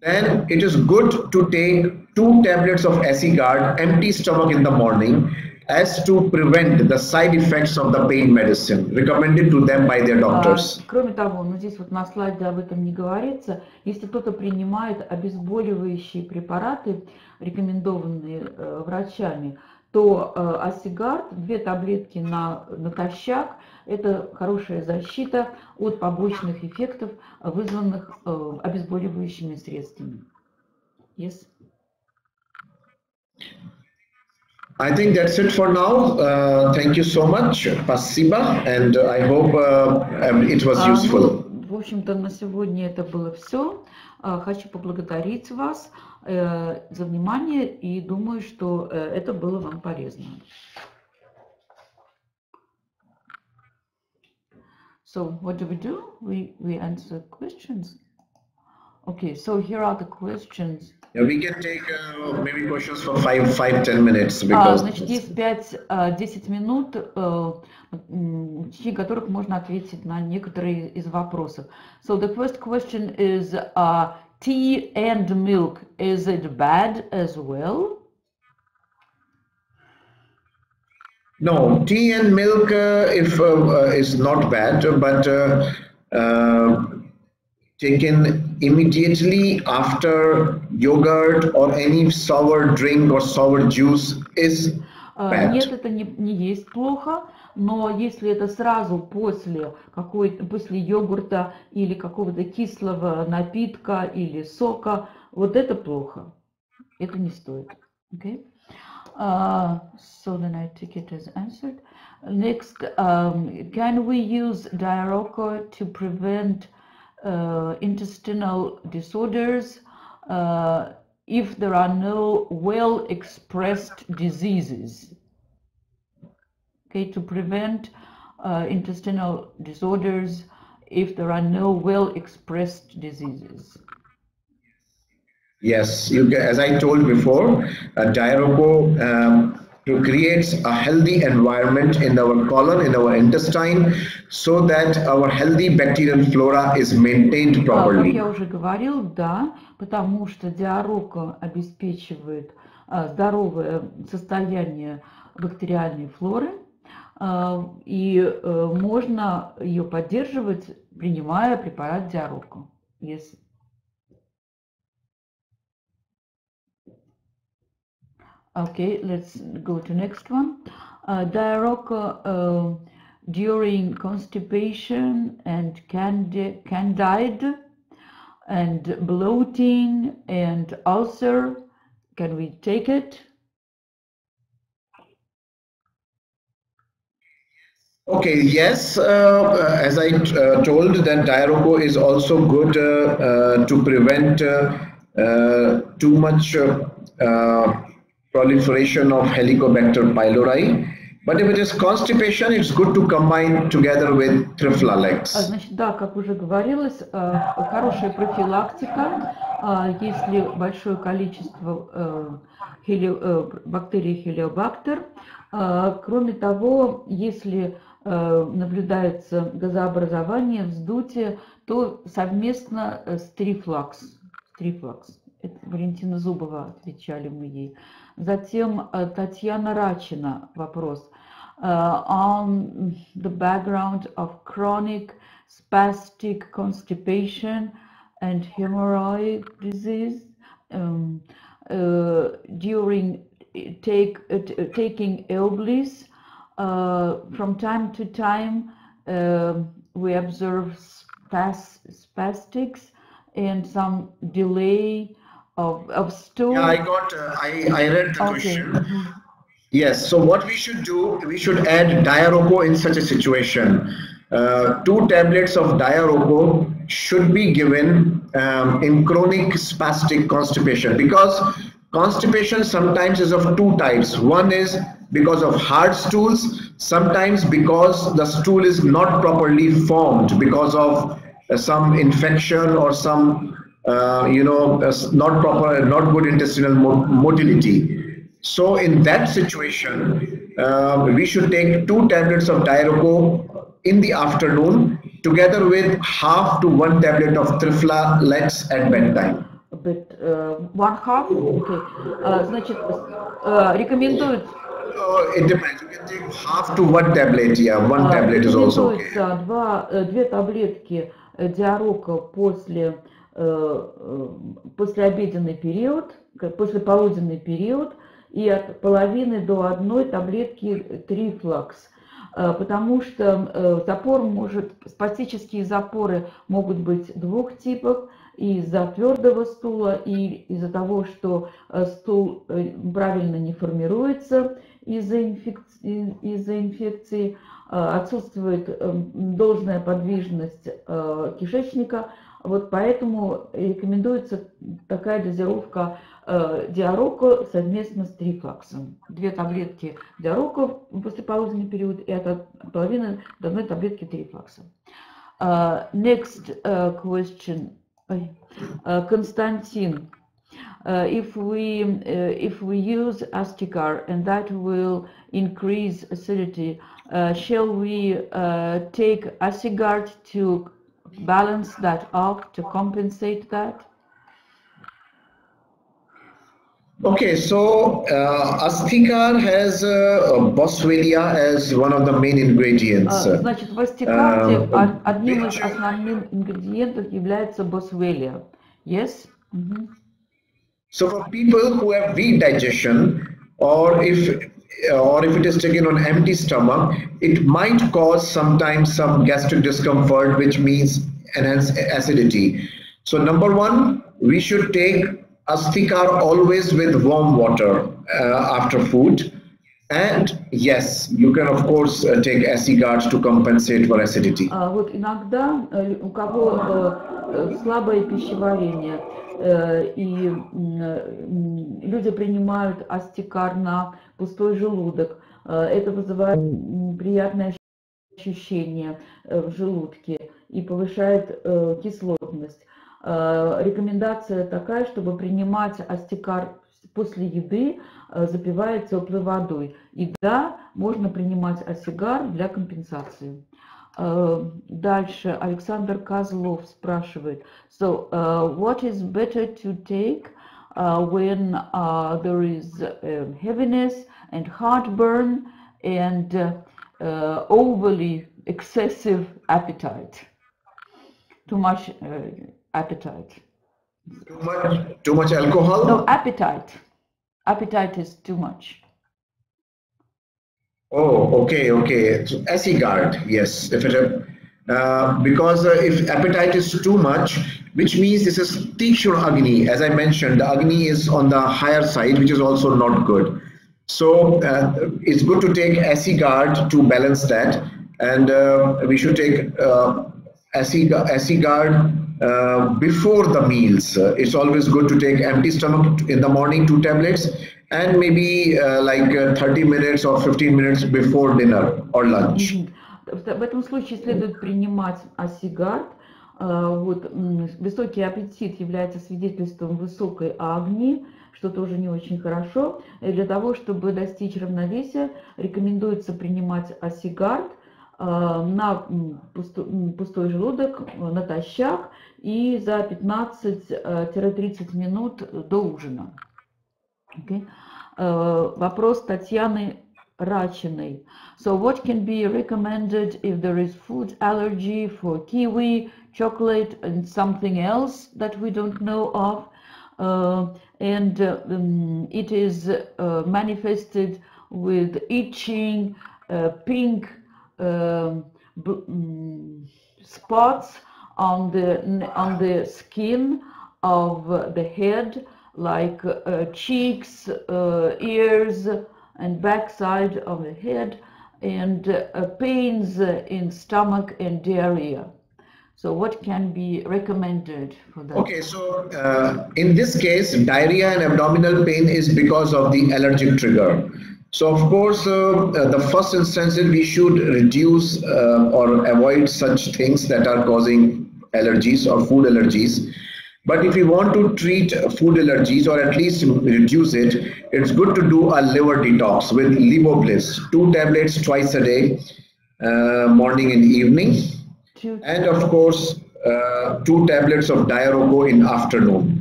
then it is good to take 2 tablets of Acigard, empty stomach in the morning, as to prevent the side effects of the pain medicine recommended to them by their doctors. Кроме того, ну здесь вот на слайде об этом не говорится, если кто-то принимает обезболивающие препараты, рекомендованные врачами, то Acigard, 2 таблетки натощак, это хорошая защита от побочных эффектов, вызванных обезболивающими средствами. Yes. I think that's it for now. Thank you so much, Spasiba, and I hope it was useful. В общем-то, на сегодня это было все. Хочу поблагодарить вас за внимание и думаю, что это было вам полезно. So what do? We answer questions. Okay, so here are the questions. Yeah, we can take maybe questions for 5-10 minutes. Because значит, есть 5-10 минут, в течение которых можно ответить на некоторые из вопросов. So the first question is, tea and milk, is it bad as well? No, tea and milk is not bad, but taken immediately after yogurt or any sour drink or sour juice is bad. Нет, это не есть плохо, но если это сразу после йогурта или какого-то кислого напитка или сока, вот это плохо. Это не стоит. Okay? So then I take it as answered. Next, can we use Diaroko to prevent intestinal disorders if there are no well-expressed diseases? Okay, to prevent intestinal disorders if there are no well-expressed diseases. Yes, as I told before, Diaroko creates a healthy environment in our colon, in our intestine, so that our healthy bacterial flora is maintained properly. Как я уже говорил, да, потому что Диароко обеспечивает здоровое состояние бактериальной флоры, и можно ее поддерживать, принимая препарат Диароко. Yes. Okay, let's go to next one. Diaroko during constipation and candide and bloating and ulcer, can we take it? Okay, yes, as I told, that Diaroko is also good to prevent too much proliferation of Helicobacter pylori. But if it is constipation, it's good to combine together with Triflalex. Значит, да, как уже говорилось, хорошая профилактика, если большое количество бактерий Helicobacter. Кроме того, если наблюдается газообразование, вздутие, то совместно с Трифлакс. Это Валентина Зубова, отвечали мы ей. Затем Татьяна Рачина вопрос. On the background of chronic spastic constipation and hemorrhoid disease during taking Bliss, from time to time we observe spastics and some delay of stool. Yeah, I read the question. Yes, so what we should do, we should add Diaroco in such a situation. 2 tablets of Diaroco should be given in chronic spastic constipation, because constipation sometimes is of 2 types. One is because of hard stools, sometimes because the stool is not properly formed because of some infection or some not good intestinal motility. So in that situation, we should take 2 tablets of Diaroco in the afternoon together with half to 1 tablet of Triflalex at bedtime. But 1/2? Okay. Значит, рекомендуют... It depends. You can take half to 1 tablet. Yeah, 1 tablet is also okay. Рекомендуется 2 таблетки Диарока после обеденный период, после полуденный период, и от половины до 1 таблетки Трифлакс, потому что спастические запоры могут быть 2 типов, из-за твердого стула и из-за того, что стул правильно не формируется из-за инфекции, отсутствует должная подвижность кишечника. Вот поэтому рекомендуется такая дозировка Диароко совместно с Трифлаксом. 2 таблетки Диароко после полуденный период и от половины до 1 таблетки Трифлакса. Next question, Константин. If we use Astigar and that will increase acidity, shall we take Asigard to balance that off, to compensate that? Okay, so Astigar has Boswellia as one of the main ingredients. Значит, в Астикарде одним из основных ингредиентов является Boswellia. Yes? So for people who have weak digestion, or if it is taken on empty stomach, it might cause sometimes some gastric discomfort, which means enhanced acidity. So number 1, we should take Astigar always with warm water after food. And yes, you can of course take Asigard to compensate for acidity. Вот иногда у кого слабое пищеварение и люди принимают Астикар на пустой желудок, это вызывает приятное ощущение в желудке и повышает кислотность. Рекомендация такая, чтобы принимать Астикар после еды, запивая теплой водой. И да, можно принимать Астигар для компенсации. Дальше Александр Козлов спрашивает. So, what is better to take when there is heaviness and heartburn and overly excessive appetite? Too much appetite. Too much alcohol? No, appetite. Appetite is too much. Oh, okay. So Asigard, yes. Because if appetite is too much, which means this is Tikshur Agni. As I mentioned, the Agni is on the higher side, which is also not good. So it's good to take Asigard to balance that. And we should take Asigard before the meals. It's always good to take empty stomach in the morning 2 tablets, and maybe 30 minutes or 15 minutes before dinner or lunch. В этом случае следует принимать асигард. Вот, высокий аппетит является свидетельством высокой агни, что тоже не очень хорошо. И для того, чтобы достичь равновесия, рекомендуется принимать асигард на пустой желудок, натощак и за 15-30 минут до ужина. Okay. Вопрос Татьяны Рачиной. So what can be recommended if there is food allergy for kiwi, chocolate and something else that we don't know of? It is manifested with itching, pink spots on the skin of the head, like cheeks, ears, and backside of the head, and pains in stomach and diarrhea. So what can be recommended for that? Okay, so in this case, diarrhea and abdominal pain is because of the allergic trigger. So of course, the first instance is we should reduce or avoid such things that are causing allergies or food allergies. But if you want to treat food allergies or at least reduce it, it's good to do a liver detox with Bliss, 2 tablets twice a day, morning and evening. And of course, 2 tablets of Diaroco in afternoon.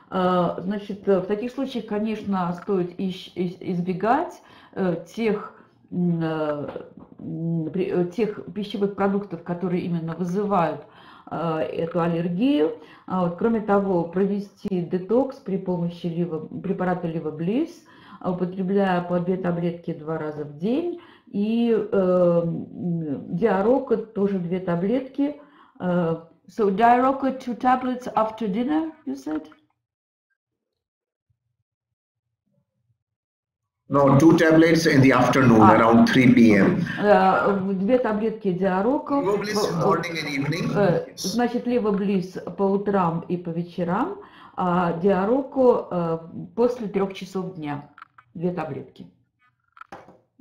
Значит, в таких случаях, конечно, стоит избегать тех пищевых продуктов, которые именно вызывают эту аллергию. Кроме того, провести детокс при помощи препарата Bliss, употребляя по 2 таблетки 2 раза в день, и Diaroco тоже 2 таблетки. So Diaroco 2 tablets after dinner, you said? No, 2 tablets in the afternoon around 3 p.m. 2 таблетки Diaroco. Bliss morning and evening. Значит, Bliss по утрам и по вечерам, а Diaroco после 3 часов дня. 2 таблетки.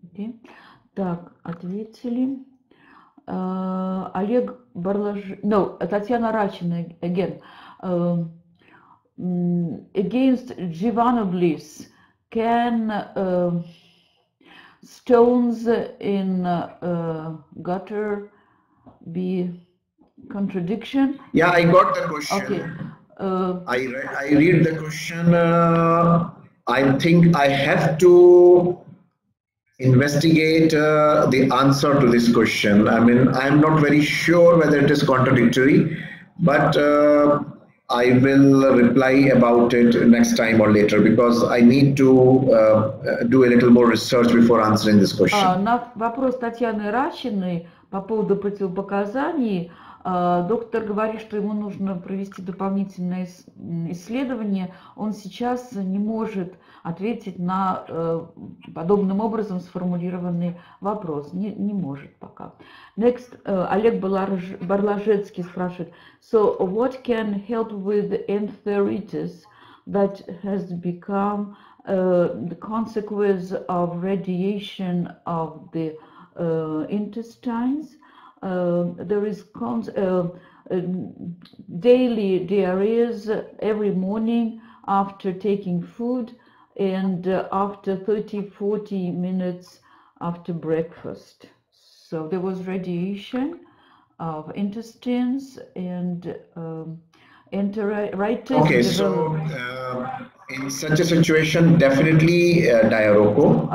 Okay. Так, ответили. Олег Барлаж... No, Татьяна Рачина again. Against Jivana Bliss, can stones in gutter be contradiction? Yeah, I got the question. Okay. I read the question. I think I have to investigate the answer to this question. I mean, I'm not very sure whether it is contradictory, but I will reply about it next time or later because I need to do a little more research before answering this question. На вопрос Татьяны Рачиной по поводу противопоказаний, доктор говорит, что ему нужно провести дополнительное исследование. Он сейчас не может ответить на подобным образом сформулированный вопрос. Не может пока. Next, Олег Барлажецкий спрашивает. So, what can help with enteritis that has become the consequence of radiation of the intestines? There is daily diarrheas every morning after taking food and after 30-40 minutes after breakfast. So there was radiation of intestines and enteritis. Okay, so in such a situation, definitely Diaroco,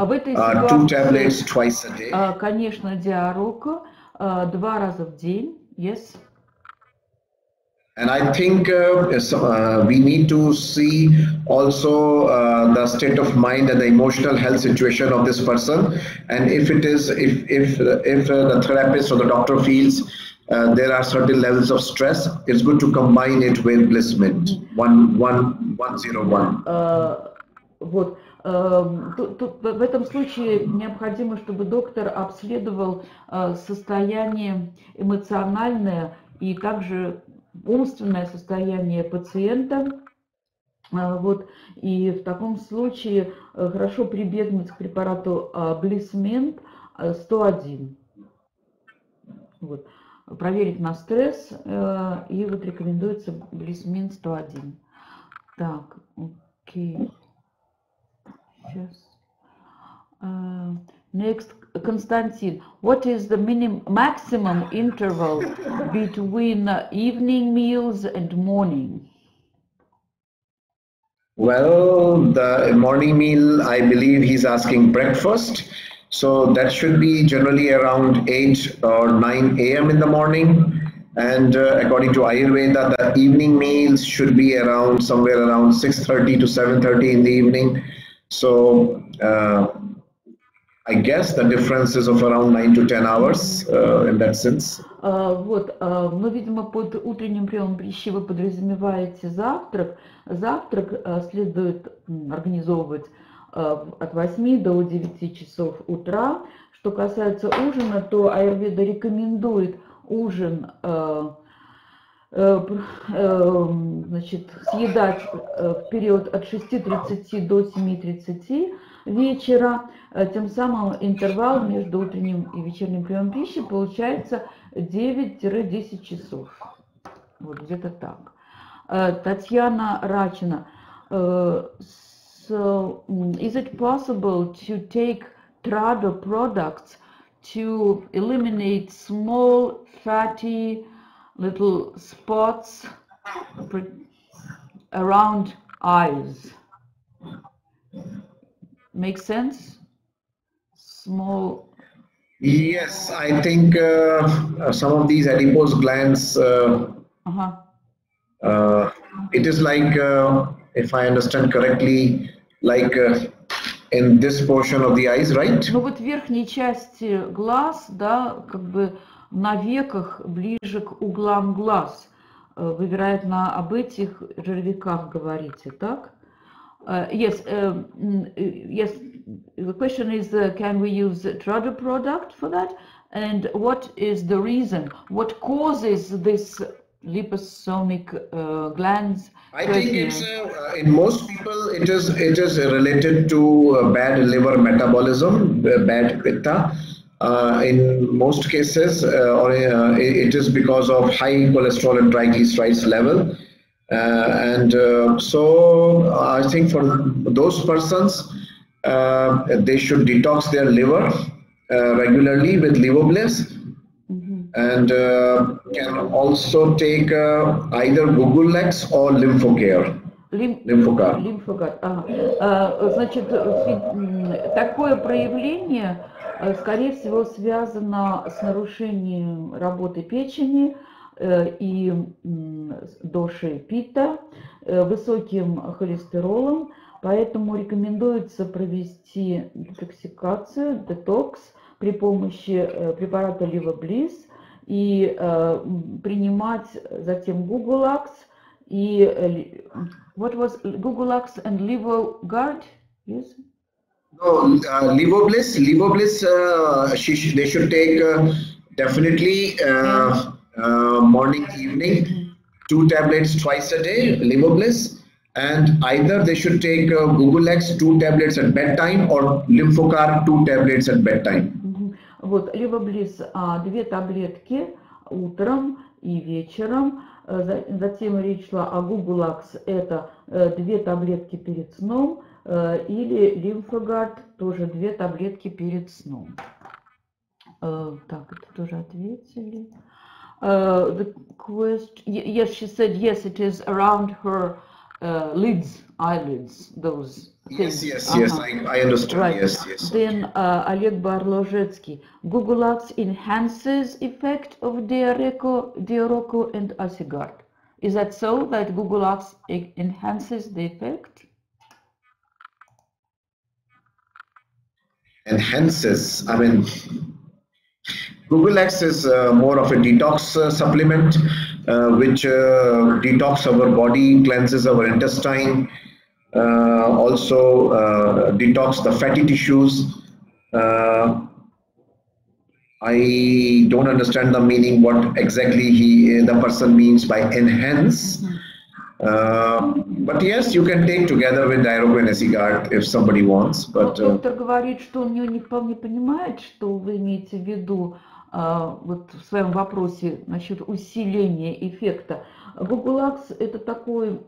2 tablets twice a day. Конечно, Diaroco 2 раза в день, yes. And I think we need to see also the state of mind and the emotional health situation of this person. And if it is, if the therapist or the doctor feels there are certain levels of stress, it's good to combine it with Bliss Mint 101. Вот. В этом случае необходимо, чтобы доктор обследовал состояние эмоциональное и также умственное состояние пациента. Вот, и в таком случае хорошо прибегнуть к препарату Bliss 101. Вот. Проверить на стресс, и вот рекомендуется Bliss 101. Так, окей. Сейчас. Next, Konstantin, what is the maximum interval between evening meals and morning? Well, the morning meal, I believe he's asking breakfast. So that should be generally around 8 or 9 a.m. in the morning. And according to Ayurveda, the evening meals should be around somewhere around 6:30 to 7:30 in the evening. So I guess the difference is of around 9 to 10 hours in that sense. Вот, ну, видимо, под утренним приемом пищи вы подразумеваете завтрак. Завтрак следует организовывать от 8 до 9 часов утра. Что касается ужина, то Аюрведа рекомендует ужин значит, съедать в период от 6:30 до 7:30 вечера. Тем самым интервал между утренним и вечерним приемом пищи получается 9-10 часов. Вот где-то так. Татьяна Рачина. So, is it possible to take Trado products to eliminate small, fatty, little spots around eyes? Make sense? Small. Yes, I think some of these adipose glands, it is like, if I understand correctly, like in this portion of the eyes, right? Ну вот в верхней части глаз, да, как бы на веках ближе к углам глаз. Вы, вероятно, об этих жировиках говорите, так? Yes, yes. The question is, can we use Trado product for that? And what is the reason? What causes this liposomic glands? I think it's in most people it is related to bad liver metabolism, bad pitta. In most cases, it is because of high cholesterol and triglycerides level. So I think for those persons, they should detox their liver regularly with liver bliss. And can also take either Gugulex or Lymphocare. Лимфокар. Значит, такое проявление, скорее всего, связано с нарушением работы печени и доши пита, высоким холестеролом, поэтому рекомендуется провести детоксикацию, детокс при помощи препарата Liver и принимать затем Gugulax и what was Gugulax and Liver-Guard? Yes. No, Liver Bliss. They should take definitely morning, evening, 2 tablets twice a day, Liver Bliss, and either they should take Gugulax 2 tablets at bedtime or Lymphocar 2 tablets at bedtime. Вот, Liver-Bliss 2 таблетки утром и вечером. Затем речь шла о Gugulax, это 2 таблетки перед сном, или Lymphoguard, тоже 2 таблетки перед сном. Так, это тоже ответили. The question, yes, she said yes, it is around her lids, eyelids, those things. Yes, I understand. Right. Yes. Then Олег Барложецкий. Gugulax enhances effect of Diaroco and Asigard. Is that so, that Gugulax enhances the effect? Enhances, I mean, Gugulax is more of a detox supplement, which detox our body, cleanses our intestine, also detox the fatty tissues. I don't understand the meaning, what exactly the person means by enhance. But yes, you can take together with Diarogo and Esigard if somebody wants. But доктор говорит, что он не вполне понимает, что вы имеете в виду вот в своем вопросе насчет усиления эффекта. Гугулакс – это такой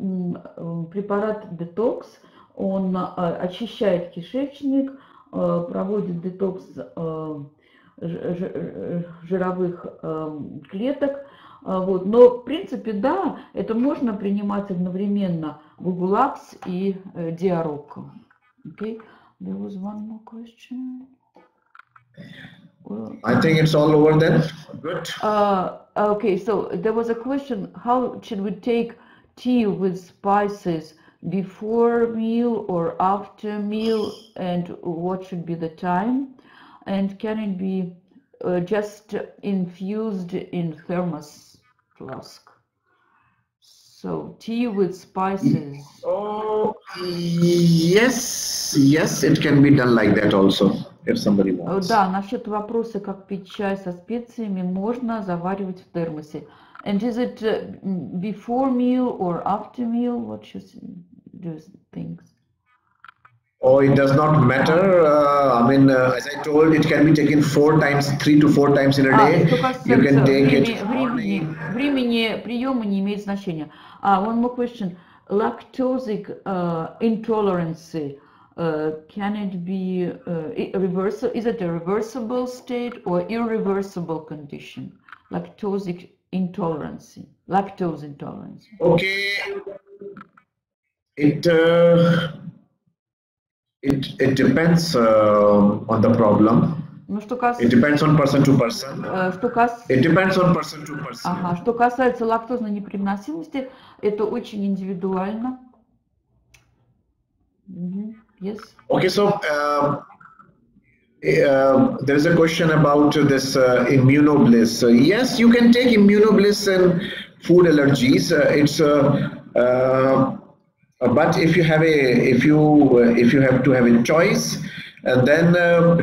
препарат детокс, он очищает кишечник, проводит детокс жировых клеток. Вот. Но в принципе, да, это можно принимать одновременно гугулакс и диароко. Okay. There was one more question. I think it's all over then. Good. Okay, so there was a question, how should we take tea with spices before meal or after meal, and what should be the time? And can it be just infused in thermos flask? So tea with spices. Oh, yes, it can be done like that also, if somebody wants. Да, насчет вопроса, как пить чай со специями, можно заваривать в термосе. And is it before meal or after meal? What should do you think? Oh, it does not matter. I mean, as I told, it can be taken 3 to 4 times in a day. You can take it. Времени приема не имеет значения. One more question. Lactosic intolerance, can it be reversible? Is it a reversible state or irreversible condition? Lactosic intolerance, lactose intolerance. Okay. It depends on the problem. It depends on person to person. It depends on person to person. Ага, что касается лактозной непереносимости, это очень индивидуально. Yes. Okay, so there is a question about this immunobliss. Yes, you can take immunobliss and food allergies. But if you have to have a choice, and then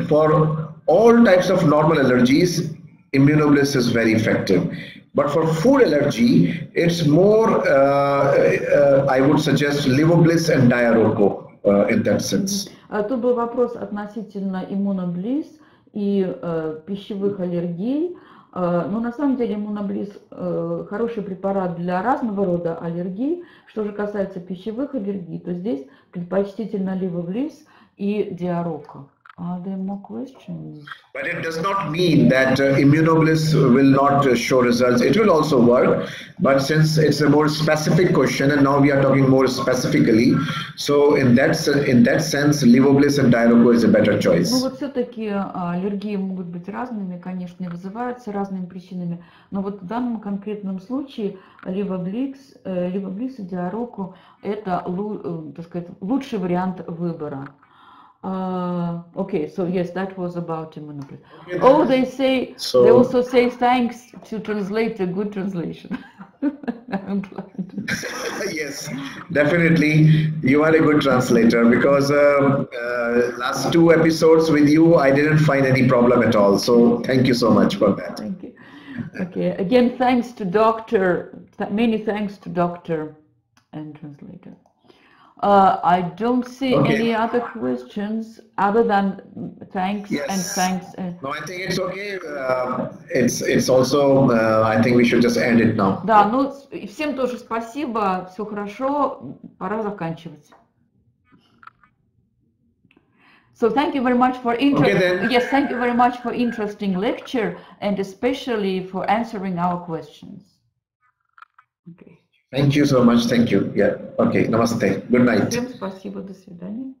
for all types of normal allergies, immunobliss is very effective. But for food allergy, it's more, I would suggest Livobliss and Diaroco in that sense. Тут был вопрос относительно иммуноблисс и пищевых аллергий. Но на самом деле иммуноблисс хороший препарат для разного рода аллергий. Что же касается пищевых аллергий, то здесь предпочтительно Livobliss и Diaroco. Are there more questions? But it does not mean that immunobliss will not show results. It will also work, but since it's a more specific question, and now we are talking more specifically, so in that sense, Livobliss and Diaroco is a better choice. Ну вот все-таки аллергии могут быть разными, конечно, и вызываются разными причинами, но вот в данном конкретном случае Livobliss и Diaroco это, так сказать, лучший вариант выбора. Okay, so yes, that was about immunobliss. Oh, they also say thanks to translator, good translation. I'm glad. Yes, definitely, you are a good translator, because last 2 episodes with you, I didn't find any problem at all. So thank you so much for that. Thank you. Okay, again, thanks to doctor. Many thanks to doctor and translator. I don't see any other questions other than thanks and thanks. No, I think it's okay. It's also, I think we should just end it now. Да, ну всем тоже спасибо, все хорошо, пора заканчивать. So thank you very much for thank you very much for interesting lecture, and especially for answering our questions. Okay. Thank you so much. Thank you. Yeah. Okay. Namaste. Good night. Всем спасибо. До свидания.